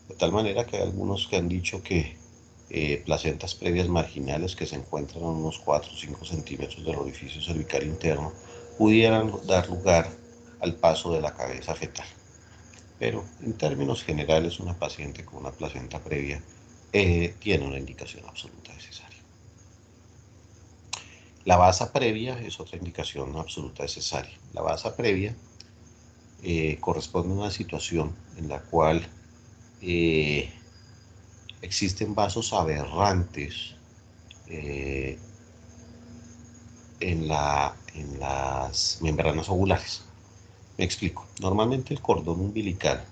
De tal manera que hay algunos que han dicho que placentas previas marginales que se encuentran a unos 4 o 5 centímetros del orificio cervical interno pudieran dar lugar al paso de la cabeza fetal. Pero en términos generales, una paciente con una placenta previa tiene una indicación absoluta de cesárea. La basa previa es otra indicación absoluta de cesárea. La basa previa corresponde a una situación en la cual existen vasos aberrantes en las membranas ovulares. Me explico. Normalmente el cordón umbilical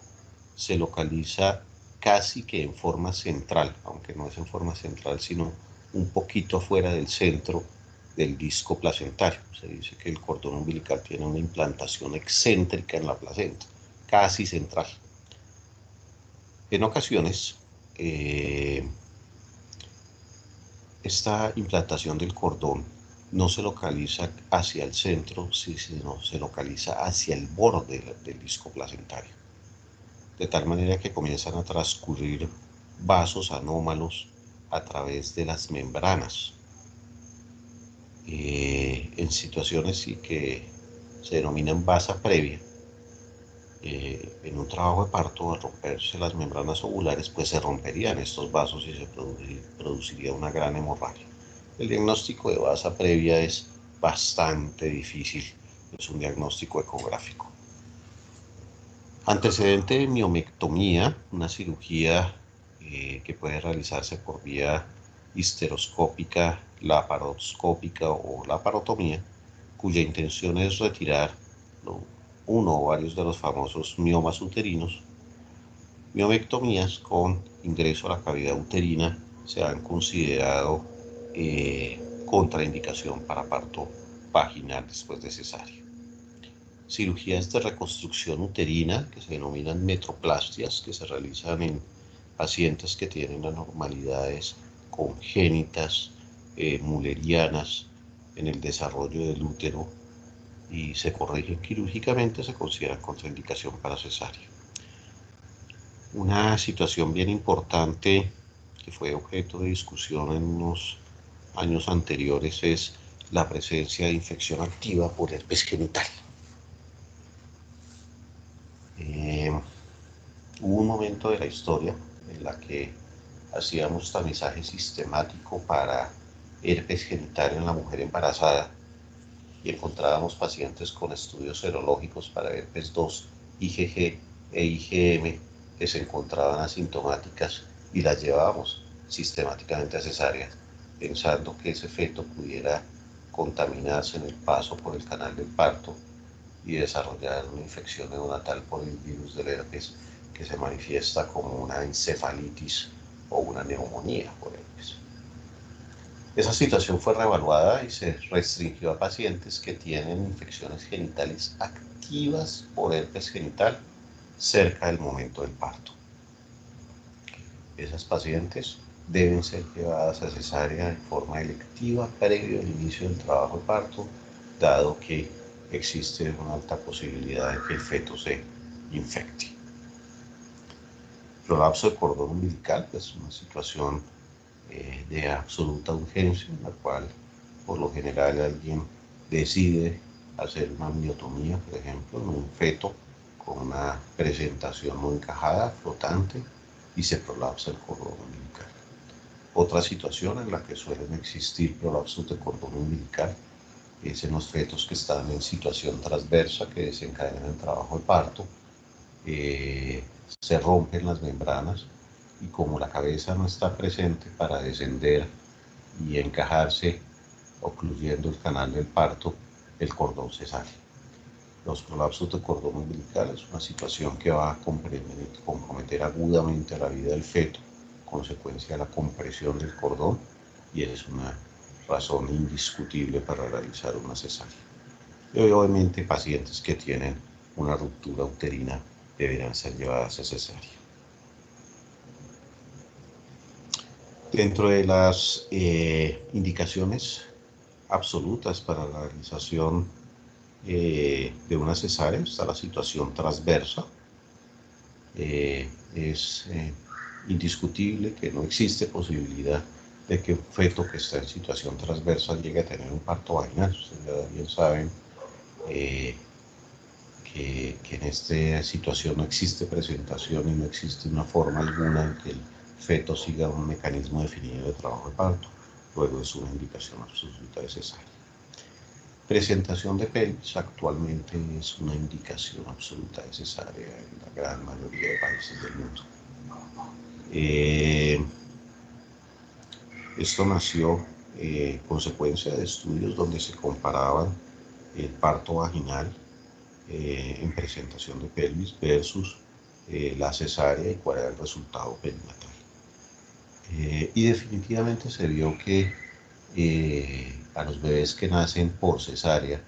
se localiza casi que en forma central, aunque no es en forma central, sino un poquito afuera del centro del disco placentario. Se dice que el cordón umbilical tiene una implantación excéntrica en la placenta, casi central. En ocasiones, esta implantación del cordón no se localiza hacia el centro, sino se localiza hacia el borde del disco placentario. De tal manera que comienzan a transcurrir vasos anómalos a través de las membranas. En situaciones sí que se denominan basa previa, en un trabajo de parto, al romperse las membranas ovulares, pues se romperían estos vasos y se produciría una gran hemorragia. El diagnóstico de basa previa es bastante difícil, es un diagnóstico ecográfico. Antecedente de miomectomía, una cirugía que puede realizarse por vía histeroscópica, laparoscópica o laparotomía, cuya intención es retirar uno o varios de los famosos miomas uterinos. Miomectomías con ingreso a la cavidad uterina se han considerado contraindicación para parto vaginal después de cesárea. Cirugías de reconstrucción uterina, que se denominan metroplastias, que se realizan en pacientes que tienen anormalidades congénitas, mullerianas en el desarrollo del útero y se corrigen quirúrgicamente, se consideran contraindicación para cesárea. Una situación bien importante que fue objeto de discusión en unos años anteriores es la presencia de infección activa por herpes genital. Hubo un momento de la historia en la que hacíamos tamizaje sistemático para herpes genital en la mujer embarazada y encontrábamos pacientes con estudios serológicos para herpes 2, IgG e IgM que se encontraban asintomáticas y las llevábamos sistemáticamente a cesárea, pensando que ese feto pudiera contaminarse en el paso por el canal del parto y desarrollar una infección neonatal por el virus del herpes que se manifiesta como una encefalitis o una neumonía por herpes. Esa situación fue reevaluada y se restringió a pacientes que tienen infecciones genitales activas por herpes genital cerca del momento del parto. Esas pacientes deben ser llevadas a cesárea de forma electiva previo al inicio del trabajo de parto, dado que existe una alta posibilidad de que el feto se infecte. Prolapso de cordón umbilical es una situación de absoluta urgencia, en la cual por lo general alguien decide hacer una miotomía, por ejemplo, en un feto con una presentación no encajada, flotante, y se prolapsa el cordón umbilical. Otra situación en la que suelen existir prolapsos de cordón umbilical es en los fetos que están en situación transversa, que desencadenan el trabajo de parto. Se rompen las membranas y como la cabeza no está presente para descender y encajarse, ocluyendo el canal del parto, el cordón se sale. Los prolapsos de cordón umbilical es una situación que va a comprometer agudamente la vida del feto, consecuencia de la compresión del cordón, y es una razón indiscutible para realizar una cesárea. Y obviamente pacientes que tienen una ruptura uterina deberán ser llevadas a cesárea. Dentro de las indicaciones absolutas para la realización de una cesárea está la situación transversa. Es indiscutible que no existe posibilidad de que un feto que está en situación transversa llegue a tener un parto vaginal. Ustedes ya bien saben que en esta situación no existe presentación y no existe una forma alguna en que el feto siga un mecanismo definido de trabajo de parto. Luego es una indicación absoluta de cesárea. Presentación de pelvis actualmente es una indicación absoluta de cesárea en la gran mayoría de países del mundo. Esto nació consecuencia de estudios donde se comparaban el parto vaginal en presentación de pelvis versus la cesárea y cuál era el resultado perinatal. Y definitivamente se vio que a los bebés que nacen por cesárea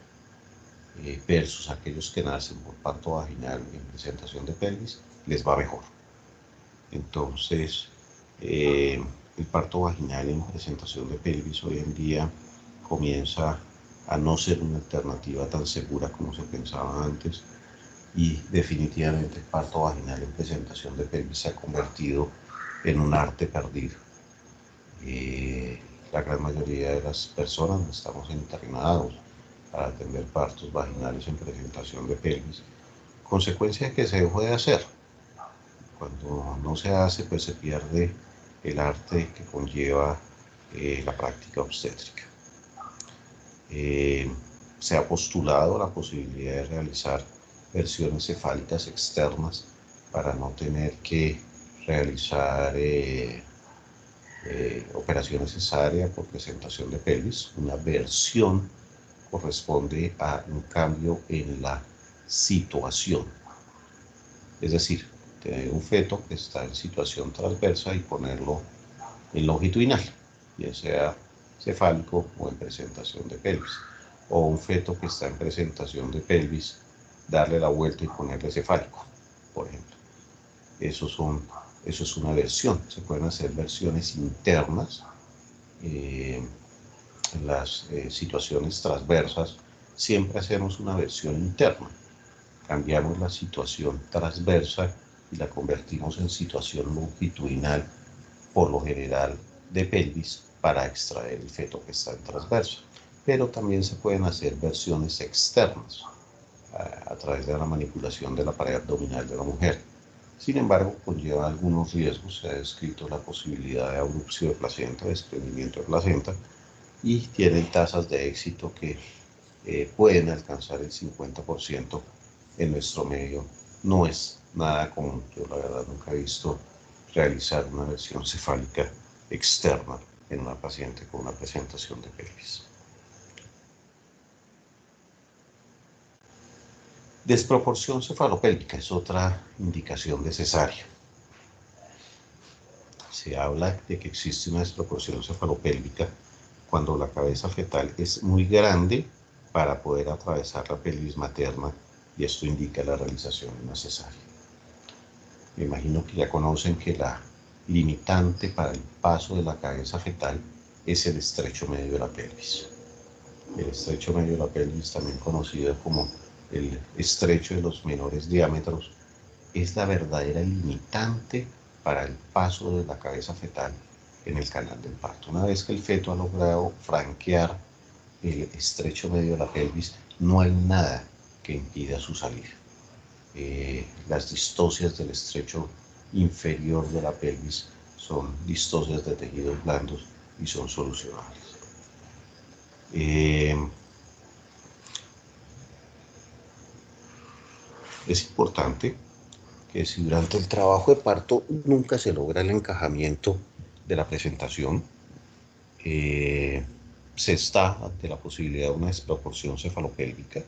versus aquellos que nacen por parto vaginal en presentación de pelvis, les va mejor. Entonces, el parto vaginal en presentación de pelvis hoy en día comienza a no ser una alternativa tan segura como se pensaba antes, y definitivamente el parto vaginal en presentación de pelvis se ha convertido en un arte perdido. La gran mayoría de las personas no estamos entrenados para atender partos vaginales en presentación de pelvis, consecuencia de que se dejó de hacer. Cuando no se hace, pues se pierde el arte que conlleva la práctica obstétrica. Se ha postulado la posibilidad de realizar versiones cefálicas externas para no tener que realizar operaciones cesárea por presentación de pelvis. Una versión corresponde a un cambio en la situación, es decir, tener un feto que está en situación transversa y ponerlo en longitudinal, ya sea cefálico o en presentación de pelvis, o un feto que está en presentación de pelvis, darle la vuelta y ponerle cefálico, por ejemplo. Eso es una versión. Se pueden hacer versiones internas. En las situaciones transversas siempre hacemos una versión interna. Cambiamos la situación transversa y la convertimos en situación longitudinal, por lo general de pelvis, para extraer el feto que está en transverso. Pero también se pueden hacer versiones externas a través de la manipulación de la pared abdominal de la mujer. Sin embargo, conlleva algunos riesgos. Se ha descrito la posibilidad de abrupción de placenta, desprendimiento de placenta, y tienen tasas de éxito que pueden alcanzar el 50% en nuestro medio. No es nada común. Yo la verdad nunca he visto realizar una versión cefálica externa en una paciente con una presentación de pelvis. Desproporción cefalopélvica es otra indicación de cesárea. Se habla de que existe una desproporción cefalopélvica cuando la cabeza fetal es muy grande para poder atravesar la pelvis materna, y esto indica la realización de una cesárea. Me imagino que ya conocen que la limitante para el paso de la cabeza fetal es el estrecho medio de la pelvis. El estrecho medio de la pelvis, también conocido como el estrecho de los menores diámetros, es la verdadera limitante para el paso de la cabeza fetal en el canal del parto. Una vez que el feto ha logrado franquear el estrecho medio de la pelvis, no hay nada que impida su salida. Las distocias del estrecho inferior de la pelvis son distocias de tejidos blandos y son solucionables. Es importante que si durante el trabajo de parto nunca se logra el encajamiento de la presentación, se está ante la posibilidad de una desproporción cefalopélvica.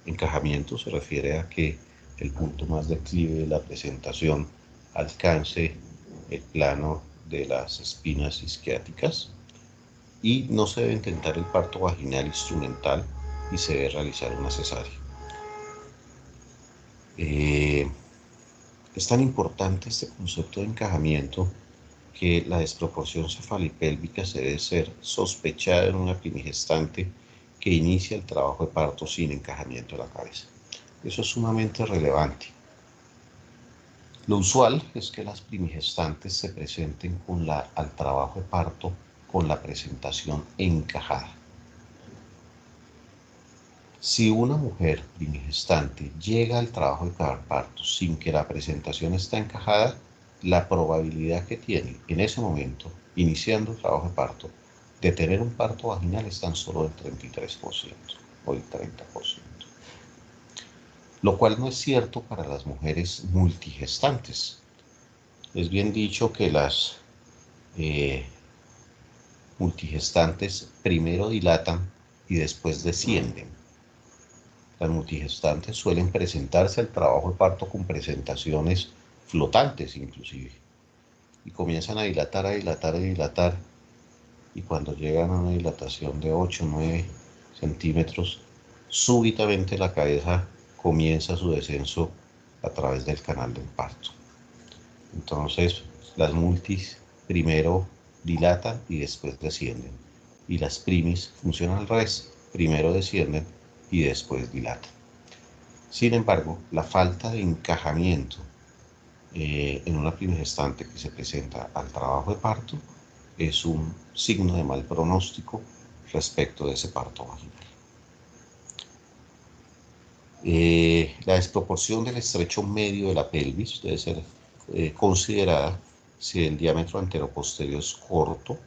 Encajamiento se refiere a que el punto más declive de la presentación alcance el plano de las espinas isquiáticas, y no se debe intentar el parto vaginal instrumental y se debe realizar una cesárea. Es tan importante este concepto de encajamiento que la desproporción cefalopélvica se debe ser sospechada en una primigestante que inicia el trabajo de parto sin encajamiento de la cabeza. Eso es sumamente relevante. Lo usual es que las primigestantes se presenten al trabajo de parto con la presentación encajada. Si una mujer primigestante llega al trabajo de parto sin que la presentación esté encajada, la probabilidad que tiene en ese momento, iniciando el trabajo de parto, de tener un parto vaginal es tan solo del 33% o del 30%. Lo cual no es cierto para las mujeres multigestantes. Es bien dicho que las multigestantes primero dilatan y después descienden. Las multigestantes suelen presentarse al trabajo de parto con presentaciones flotantes inclusive, y comienzan a dilatar, a dilatar, a dilatar, y cuando llegan a una dilatación de 8 o 9 centímetros, súbitamente la cabeza comienza su descenso a través del canal del parto. Entonces, las multis primero dilatan y después descienden, y las primis funcionan al revés, primero descienden y después dilatan. Sin embargo, la falta de encajamiento en una primigestante que se presenta al trabajo de parto es un signo de mal pronóstico respecto de ese parto vaginal. La desproporción del estrecho medio de la pelvis debe ser considerada si el diámetro anteroposterior es corto,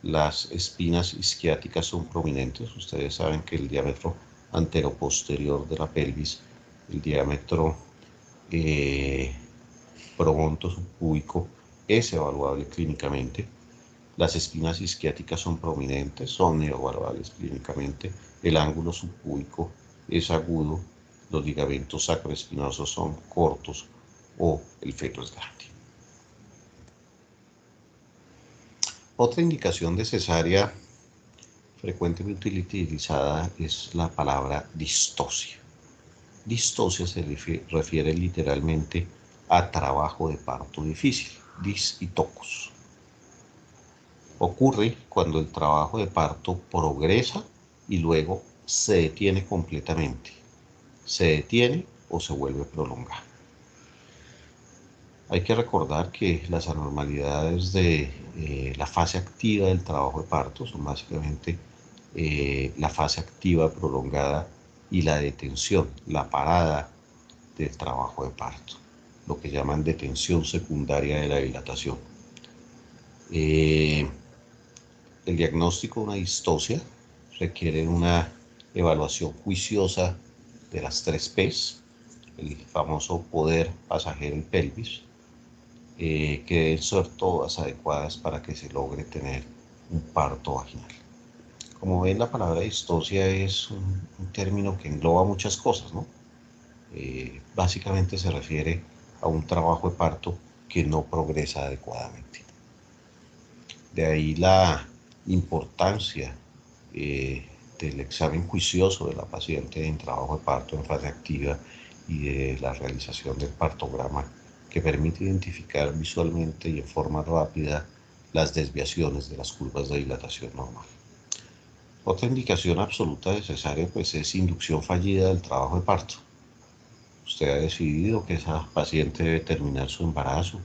las espinas isquiáticas son prominentes. Ustedes saben que el diámetro anteroposterior de la pelvis, el diámetro promonto subpúbico, es evaluable clínicamente. Las espinas isquiáticas son prominentes, son evaluables clínicamente. El ángulo subpúbico es agudo, los ligamentos sacroespinosos son cortos o el feto es grande. Otra indicación de cesárea frecuentemente utilizada es la palabra distocia. Distocia se refiere literalmente a trabajo de parto difícil, dis y tocus. Ocurre cuando el trabajo de parto progresa y luego se detiene completamente. Se detiene o se vuelve prolongado. Hay que recordar que las anormalidades de la fase activa del trabajo de parto son básicamente la fase activa prolongada y la detención, la parada del trabajo de parto, lo que llaman detención secundaria de la dilatación. El diagnóstico de una distocia requiere una evaluación juiciosa de las 3 P's, el famoso poder, pasajero y pelvis, que deben ser todas adecuadas para que se logre tener un parto vaginal. Como ven, la palabra distocia es un término que engloba muchas cosas, ¿no? Básicamente se refiere a un trabajo de parto que no progresa adecuadamente. De ahí la importancia del examen juicioso de la paciente en trabajo de parto en fase activa y de la realización del partograma, que permite identificar visualmente y en forma rápida las desviaciones de las curvas de dilatación normal. Otra indicación absoluta de cesárea pues es inducción fallida del trabajo de parto. Usted ha decidido que esa paciente debe terminar su embarazo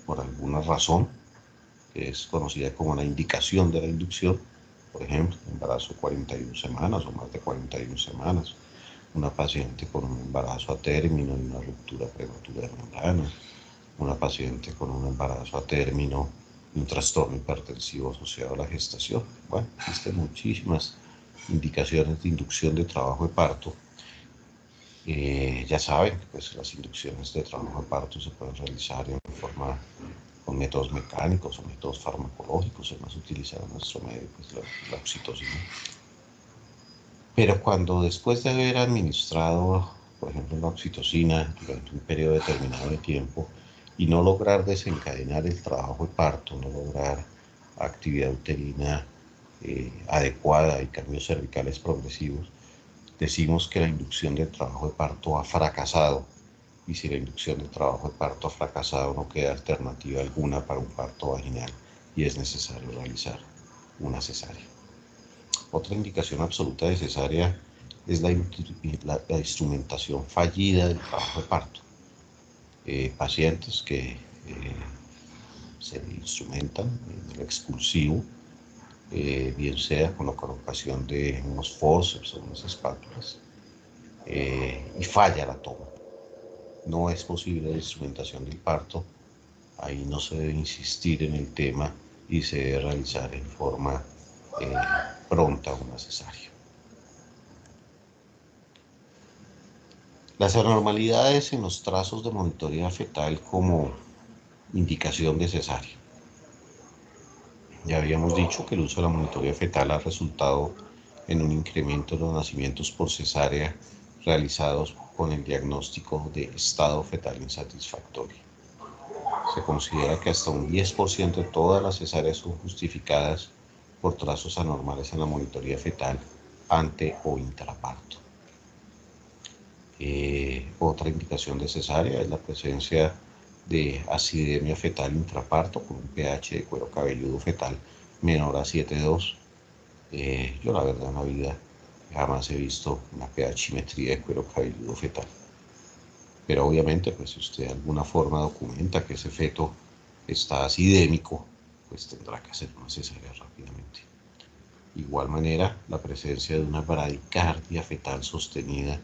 por alguna razón, que es conocida como la indicación de la inducción, por ejemplo, embarazo 41 semanas o más de 41 semanas, una paciente con un embarazo a término y una ruptura prematura de membrana, una paciente con un embarazo a término y un trastorno hipertensivo asociado a la gestación. Bueno, existen muchísimas indicaciones de inducción de trabajo de parto. Ya saben, pues las inducciones de trabajo de parto se pueden realizar en forma con métodos mecánicos o métodos farmacológicos. El más utilizado en nuestro medio pues la oxitocina. Pero cuando después de haber administrado, por ejemplo, la oxitocina durante un periodo determinado de tiempo y no lograr desencadenar el trabajo de parto, no lograr actividad uterina adecuada y cambios cervicales progresivos, decimos que la inducción del trabajo de parto ha fracasado, y si la inducción del trabajo de parto ha fracasado no queda alternativa alguna para un parto vaginal y es necesario realizar una cesárea. Otra indicación absoluta de cesárea es la instrumentación fallida del trabajo de parto. Pacientes que se instrumentan en el expulsivo, bien sea con la colocación de unos forceps o unas espátulas, y falla la toma. No es posible la instrumentación del parto, ahí no se debe insistir en el tema y se debe realizar en forma pronta una cesárea. Las anormalidades en los trazos de monitoreo fetal como indicación de cesárea. Ya habíamos dicho que el uso de la monitoría fetal ha resultado en un incremento de los nacimientos por cesárea realizados con el diagnóstico de estado fetal insatisfactorio. Se considera que hasta un 10% de todas las cesáreas son justificadas por trazos anormales en la monitoría fetal ante o intraparto. Otra indicación de cesárea es la presencia de acidemia fetal intraparto con un pH de cuero cabelludo fetal menor a 7,2. Yo la verdad en la vida jamás he visto una pHimetría de cuero cabelludo fetal. Pero obviamente, pues si usted de alguna forma documenta que ese feto está acidémico, pues tendrá que hacer una cesárea rápidamente. De igual manera, la presencia de una bradicardia fetal sostenida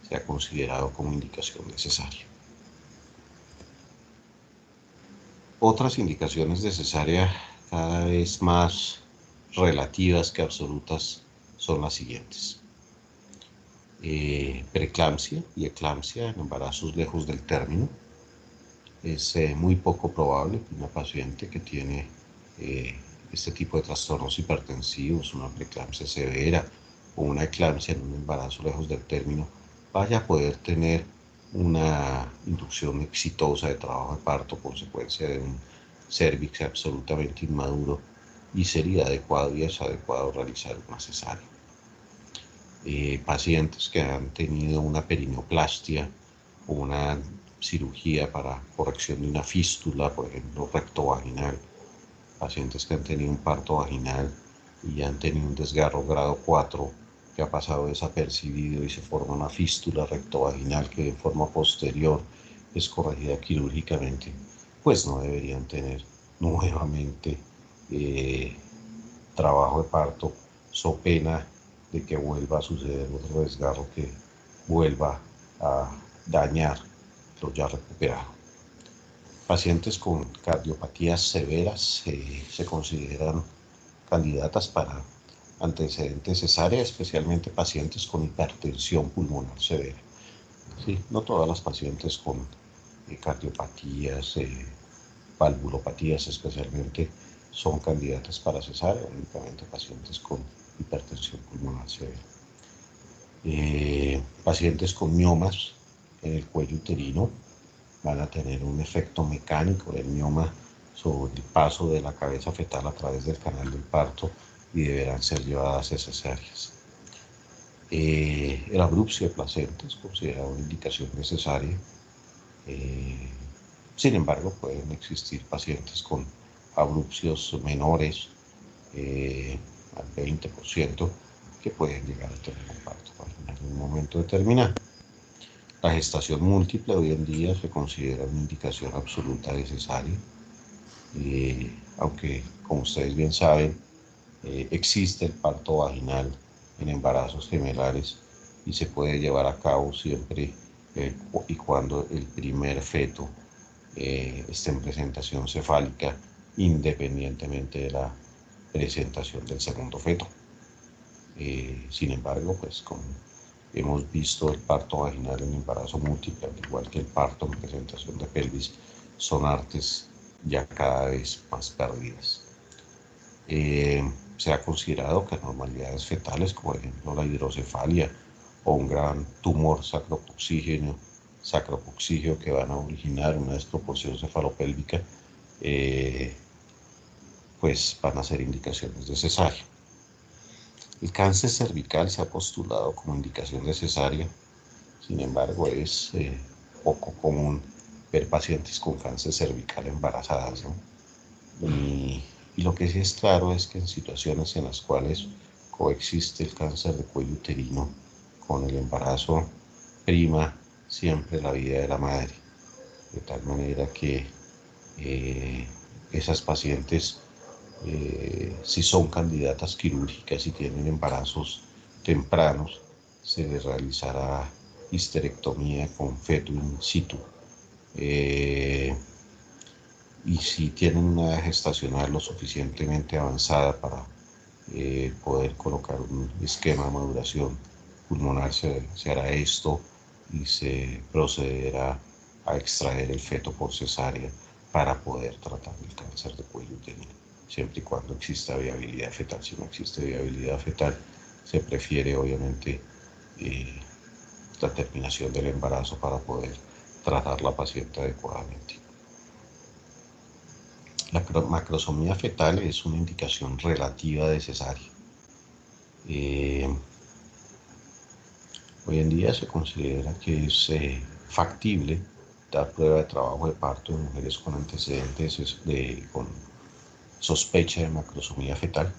se ha considerado como indicación de cesárea. Otras indicaciones de cesárea cada vez más relativas que absolutas son las siguientes. Preeclampsia y eclampsia en embarazos lejos del término. Es muy poco probable que una paciente que tiene este tipo de trastornos hipertensivos, una preeclampsia severa o una eclampsia en un embarazo lejos del término, vaya a poder tener una inducción exitosa de trabajo de parto, consecuencia de un cérvix absolutamente inmaduro, y sería adecuado y es adecuado realizar una cesárea. Pacientes que han tenido una perineoplastia o una cirugía para corrección de una fístula, por ejemplo rectovaginal, pacientes que han tenido un parto vaginal y han tenido un desgarro grado 4 que ha pasado desapercibido y se forma una fístula rectovaginal que de forma posterior es corregida quirúrgicamente, pues no deberían tener nuevamente trabajo de parto, so pena de que vuelva a suceder otro desgarro que vuelva a dañar lo ya recuperado. Pacientes con cardiopatías severas se consideran candidatas para antecedentes cesárea, especialmente pacientes con hipertensión pulmonar severa. Sí, no todas las pacientes con cardiopatías, valvulopatías especialmente, son candidatas para cesárea, únicamente pacientes con hipertensión pulmonar severa. Pacientes con miomas en el cuello uterino van a tener un efecto mecánico del mioma sobre el paso de la cabeza fetal a través del canal del parto y deberán ser llevadas a cesáreas. El abrupcio de placenta es considerado una indicación necesaria. Sin embargo, pueden existir pacientes con abrupcios menores al 20% que pueden llegar a tener un parto en algún momento determinado. La gestación múltiple hoy en día se considera una indicación absoluta de cesárea, aunque como ustedes bien saben, existe el parto vaginal en embarazos gemelares y se puede llevar a cabo siempre y cuando el primer feto esté en presentación cefálica, independientemente de la presentación del segundo feto. Sin embargo, pues como hemos visto, el parto vaginal en embarazo múltiple, al igual que el parto en presentación de pelvis, son artes ya cada vez más perdidas. Se ha considerado que anormalidades fetales, como por ejemplo la hidrocefalia o un gran tumor sacropoxígeo que van a originar una desproporción cefalopélvica, pues van a ser indicaciones de cesárea. El cáncer cervical se ha postulado como indicación de cesárea, sin embargo es poco común ver pacientes con cáncer cervical embarazadas, ¿no? Y lo que sí es claro es que en situaciones en las cuales coexiste el cáncer de cuello uterino con el embarazo, prima siempre la vida de la madre, de tal manera que esas pacientes, si son candidatas quirúrgicas y tienen embarazos tempranos, se les realizará histerectomía con feto in situ. Y si tienen una edad gestacional lo suficientemente avanzada para poder colocar un esquema de maduración pulmonar, se hará esto y se procederá a extraer el feto por cesárea para poder tratar el cáncer de cuello uterino, siempre y cuando exista viabilidad fetal. Si no existe viabilidad fetal, se prefiere obviamente la terminación del embarazo para poder tratar la paciente adecuadamente. La macrosomía fetal es una indicación relativa de cesárea. Hoy en día se considera que es factible dar prueba de trabajo de parto en mujeres con antecedentes con sospecha de macrosomía fetal.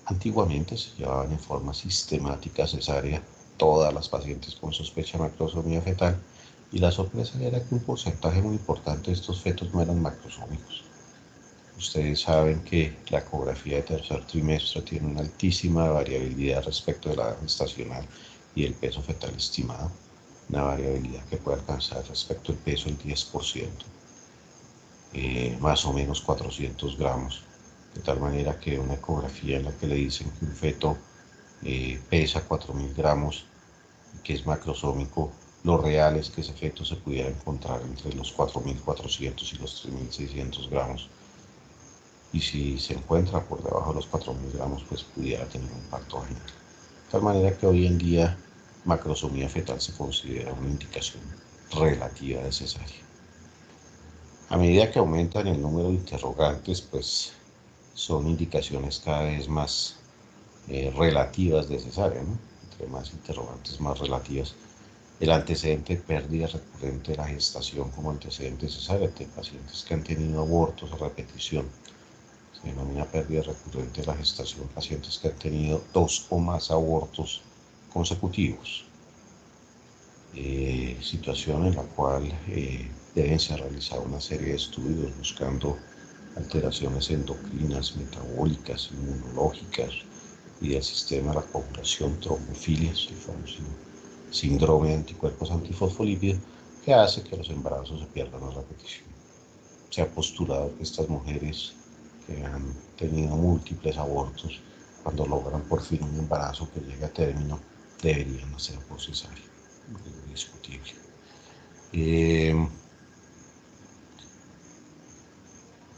Antiguamente se llevaban en forma sistemática cesárea todas las pacientes con sospecha de macrosomía fetal, y la sorpresa era que un porcentaje muy importante de estos fetos no eran macrosómicos. Ustedes saben que la ecografía de tercer trimestre tiene una altísima variabilidad respecto de la edad gestacional y el peso fetal estimado, una variabilidad que puede alcanzar respecto al peso el 10%, más o menos 400 gramos, de tal manera que una ecografía en la que le dicen que un feto pesa 4.000 gramos y que es macrosómico, lo real es que ese feto se pudiera encontrar entre los 4.400 y los 3.600 gramos. Y si se encuentra por debajo de los 4.000 gramos, pues pudiera tener un parto vaginal. De tal manera que hoy en día macrosomía fetal se considera una indicación relativa de cesárea. A medida que aumentan el número de interrogantes, pues son indicaciones cada vez más relativas de cesárea, ¿no? Entre más interrogantes, más relativas. El antecedente de pérdida recurrente de la gestación como antecedente de cesárea de pacientes que han tenido abortos a repetición. Se denomina pérdida recurrente de la gestación pacientes que han tenido 2 o más abortos consecutivos. situación en la cual deben ser realizadas una serie de estudios buscando alteraciones endocrinas, metabólicas, inmunológicas y del sistema de la coagulación, trombofilias, el famoso síndrome de anticuerpos antifosfolípidos, que hace que los embarazos se pierdan a repetición. Se ha postulado que estas mujeres que han tenido múltiples abortos, cuando logran por fin un embarazo que llegue a término, deberían hacer por cesárea. Es discutible.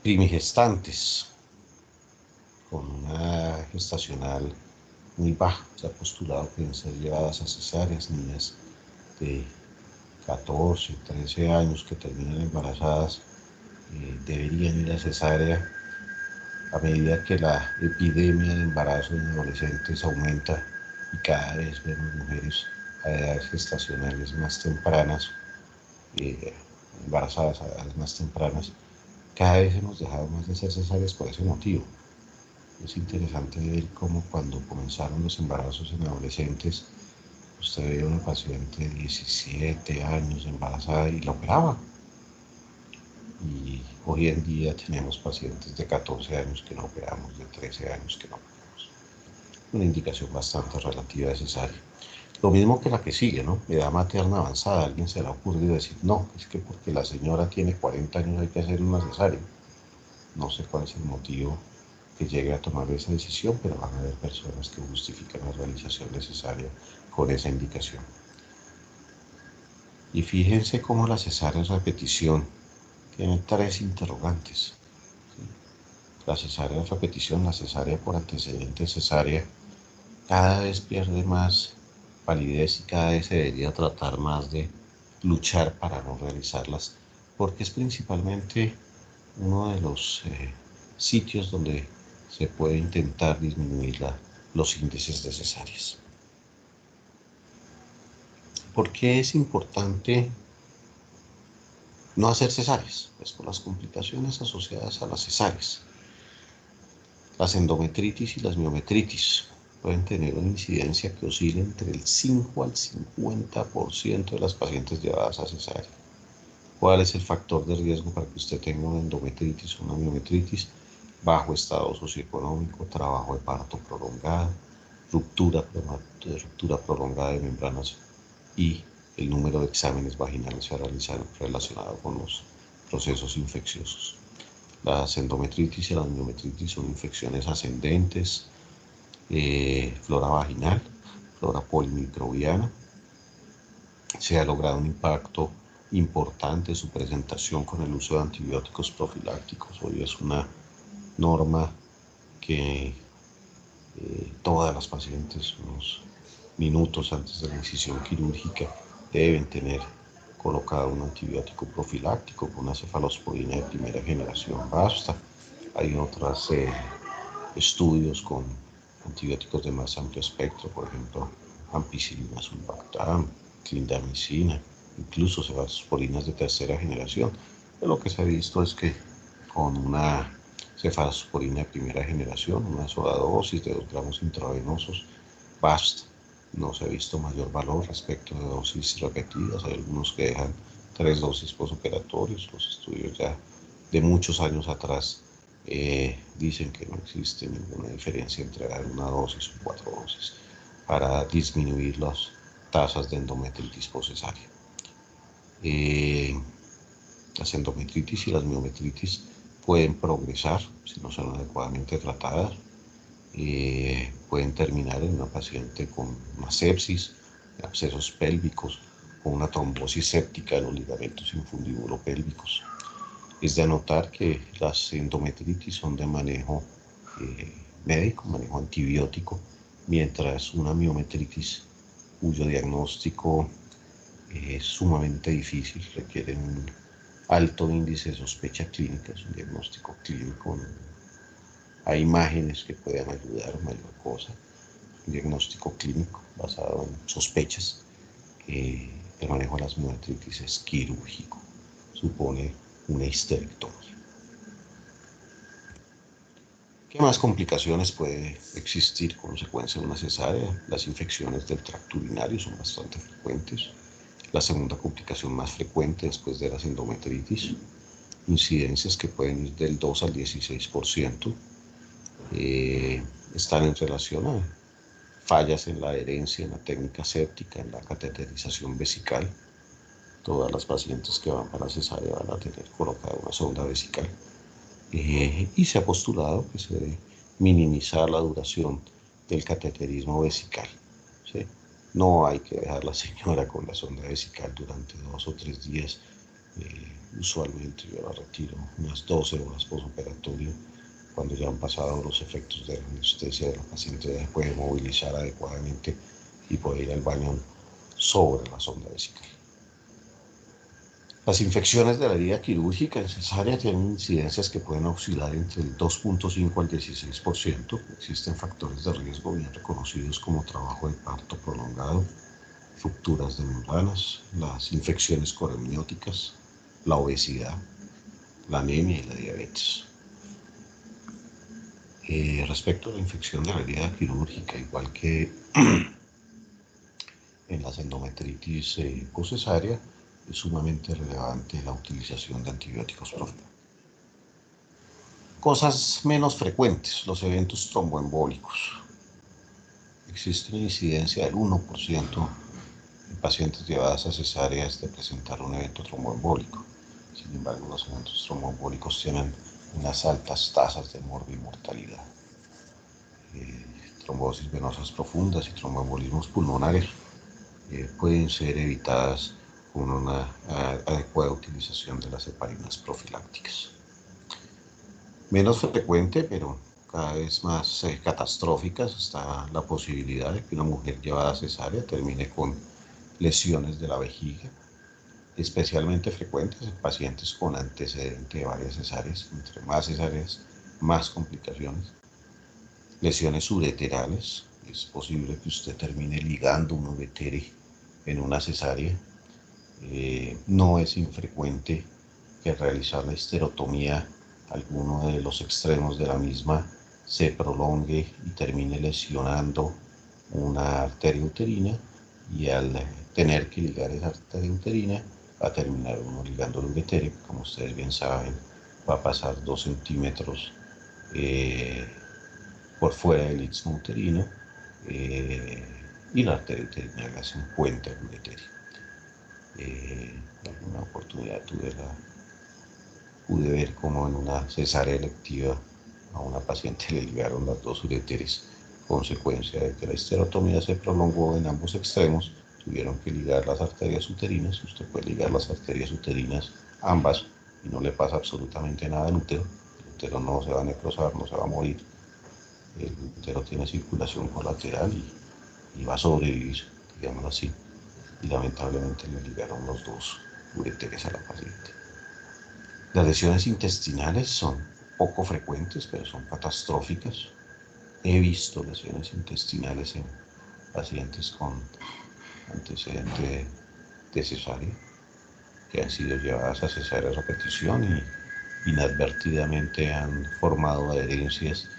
Primigestantes con una gestacional muy baja, se ha postulado que deben ser llevadas a cesáreas, niñas de 14, 13 años que terminan embarazadas deberían ir a cesárea. A medida que la epidemia de embarazo en adolescentes aumenta y cada vez vemos mujeres a edades gestacionales más tempranas, embarazadas a edades más tempranas, cada vez hemos dejado más de hacer cesáreas por ese motivo. Es interesante ver cómo cuando comenzaron los embarazos en adolescentes, usted veía una paciente de 17 años embarazada y la operaba. Y hoy en día tenemos pacientes de 14 años que no operamos, de 13 años que no operamos. Una indicación bastante relativa de cesárea. Lo mismo que la que sigue, ¿no? Edad materna avanzada. Alguien se le ha ocurrido decir, no, es que porque la señora tiene 40 años hay que hacer una cesárea. No sé cuál es el motivo que llegue a tomar esa decisión, pero van a haber personas que justifican la realización de cesárea con esa indicación. Y fíjense cómo la cesárea es repetición tiene 3 interrogantes. La cesárea es repetición, la cesárea por antecedente cesárea, cada vez pierde más validez y cada vez se debería tratar más de luchar para no realizarlas, porque es principalmente uno de los sitios donde se puede intentar disminuir los índices de cesáreas. ¿Por qué es importante no hacer cesáreas? Pues por las complicaciones asociadas a las cesáreas. Las endometritis y las miometritis pueden tener una incidencia que oscila entre el 5 al 50% de las pacientes llevadas a cesárea. ¿Cuál es el factor de riesgo para que usted tenga una endometritis o una miometritis? Bajo estado socioeconómico, trabajo de parto prolongado, ruptura prolongada de membranas y el número de exámenes vaginales a realizar relacionado con los procesos infecciosos. Las endometritis y las miometritis son infecciones ascendentes, flora vaginal, flora polimicrobiana. Se ha logrado un impacto importante en su presentación con el uso de antibióticos profilácticos. Hoy es una norma que todas las pacientes, unos minutos antes de la incisión quirúrgica, deben tener colocado un antibiótico profiláctico con una cefalosporina de primera generación basta. Hay otros estudios con antibióticos de más amplio espectro, por ejemplo, ampicilina sulbactam, clindamicina, incluso cefalosporinas de tercera generación. Pero lo que se ha visto es que con una cefalosporina de primera generación, una sola dosis de 2 gramos intravenosos, basta. No se ha visto mayor valor respecto de dosis repetidas. Hay algunos que dejan 3 dosis posoperatorios. Los estudios ya de muchos años atrás dicen que no existe ninguna diferencia entre dar una dosis o 4 dosis para disminuir las tasas de endometritis poscesárea. Las endometritis y las miometritis pueden progresar si no son adecuadamente tratadas. Pueden terminar en una paciente con una sepsis, abscesos pélvicos o una trombosis séptica en los ligamentos infundibulopélvicos. Es de anotar que las endometritis son de manejo médico, manejo antibiótico, mientras una miometritis, cuyo diagnóstico es sumamente difícil, requiere un alto índice de sospecha clínica, es un diagnóstico clínico. Hay imágenes que pueden ayudar, mayor cosa. Un diagnóstico clínico basado en sospechas. El manejo de las miometritis es quirúrgico. Supone una histerectomía. ¿Qué más complicaciones puede existir como consecuencia de una cesárea? Las infecciones del tracto urinario son bastante frecuentes. la segunda complicación más frecuente después de las endometritis, incidencias que pueden ir del 2 al 16%, están en relación a fallas en la adherencia, en la técnica séptica, en la cateterización vesical. Todas las pacientes que van para cesárea van a tener colocada una sonda vesical. Y se ha postulado que se debe minimizar la duración del cateterismo vesical, ¿sí? No hay que dejar a la señora con la sonda vesical durante 2 o 3 días. Usualmente yo la retiro unas 12 horas postoperatorio. Cuando ya han pasado los efectos de la anestesia, la paciente ya puede movilizar adecuadamente y puede ir al baño sobre la sonda vesical. Las infecciones de la herida quirúrgica en cesárea tienen incidencias que pueden oscilar entre el 2.5 al 16%. Existen factores de riesgo bien reconocidos como trabajo de parto prolongado, rupturas de membranas, las infecciones coremnióticas, la obesidad, la anemia y la diabetes. Respecto a la infección de la herida quirúrgica, igual que en las endometritis postcesárea, es sumamente relevante la utilización de antibióticos prófilos. Cosas menos frecuentes, los eventos tromboembólicos. Existe una incidencia del 1% en pacientes llevadas a cesáreas de presentar un evento tromboembólico. Sin embargo, los eventos tromboembólicos tienen unas altas tasas de morbimortalidad. Trombosis venosas profundas y tromboembolismos pulmonares pueden ser evitadas con una adecuada utilización de las heparinas profilácticas. Menos frecuente, pero cada vez más catastróficas, está la posibilidad de que una mujer llevada a cesárea termine con lesiones de la vejiga, especialmente frecuentes en pacientes con antecedente de varias cesáreas. Entre más cesáreas, más complicaciones. Lesiones ureterales, es posible que usted termine ligando un uretere en una cesárea. No es infrecuente que al realizar la histerotomía alguno de los extremos de la misma se prolongue y termine lesionando una arteria uterina, y al tener que ligar esa arteria uterina va a terminar uno ligando el uretere. Como ustedes bien saben, va a pasar 2 centímetros por fuera del istmo uterino, y la arteria uterina le hace un puente al uretere. En alguna oportunidad pude ver cómo en una cesárea electiva a una paciente le ligaron las 2 ureteres, consecuencia de que la histerotomía se prolongó en ambos extremos. Tuvieron que ligar las arterias uterinas. Usted puede ligar las arterias uterinas ambas y no le pasa absolutamente nada al útero. El útero no se va a necrosar, no se va a morir. El útero tiene circulación colateral y va a sobrevivir, digámoslo así. Y lamentablemente le ligaron los 2 ureteres a la paciente. Las lesiones intestinales son poco frecuentes, pero son catastróficas. He visto lesiones intestinales en pacientes con antecedente de cesárea, que han sido llevadas a cesárea a repetición y inadvertidamente han formado adherencias,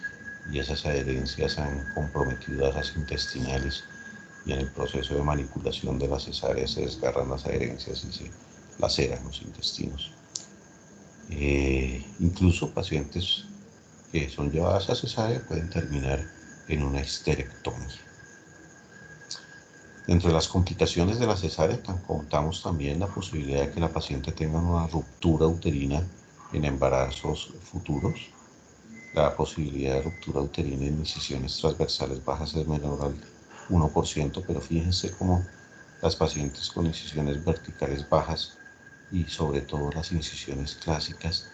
y esas adherencias han comprometido a las intestinales, y en el proceso de manipulación de la cesárea se desgarran las adherencias y se laceran los intestinos. Incluso pacientes que son llevadas a cesárea pueden terminar en una histerectomía. Dentro de las complicaciones de la cesárea contamos también la posibilidad de que la paciente tenga una ruptura uterina en embarazos futuros. La posibilidad de ruptura uterina en incisiones transversales bajas es menor al 1%, pero fíjense cómo las pacientes con incisiones verticales bajas y sobre todo las incisiones clásicas,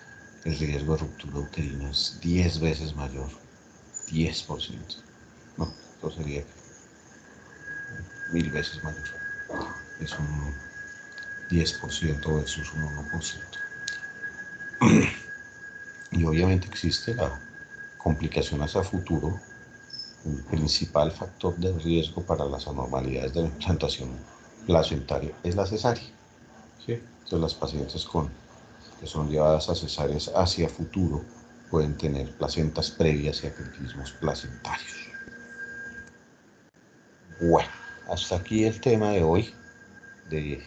el riesgo de ruptura uterina es 10 veces mayor, 10%. No, esto sería 1000 veces mayor. Es un 10% versus un 1%. Y obviamente existe la complicación hacia futuro. El principal factor de riesgo para las anormalidades de la implantación placentaria es la cesárea, ¿sí? Entonces las pacientes que son llevadas a cesáreas hacia futuro pueden tener placentas previas y aclitismos placentarios. Bueno, hasta aquí el tema de hoy de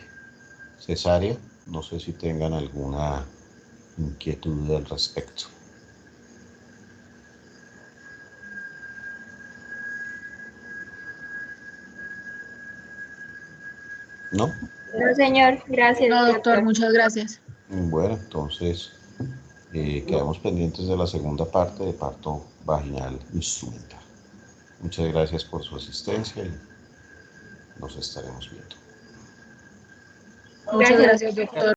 cesárea. No sé si tengan alguna inquietud al respecto. ¿No? No, señor, gracias. No, doctor, muchas gracias. Bueno, entonces quedamos pendientes de la segunda parte de parto vaginal instrumental. Muchas gracias por su asistencia y nos estaremos viendo. Muchas gracias, doctor.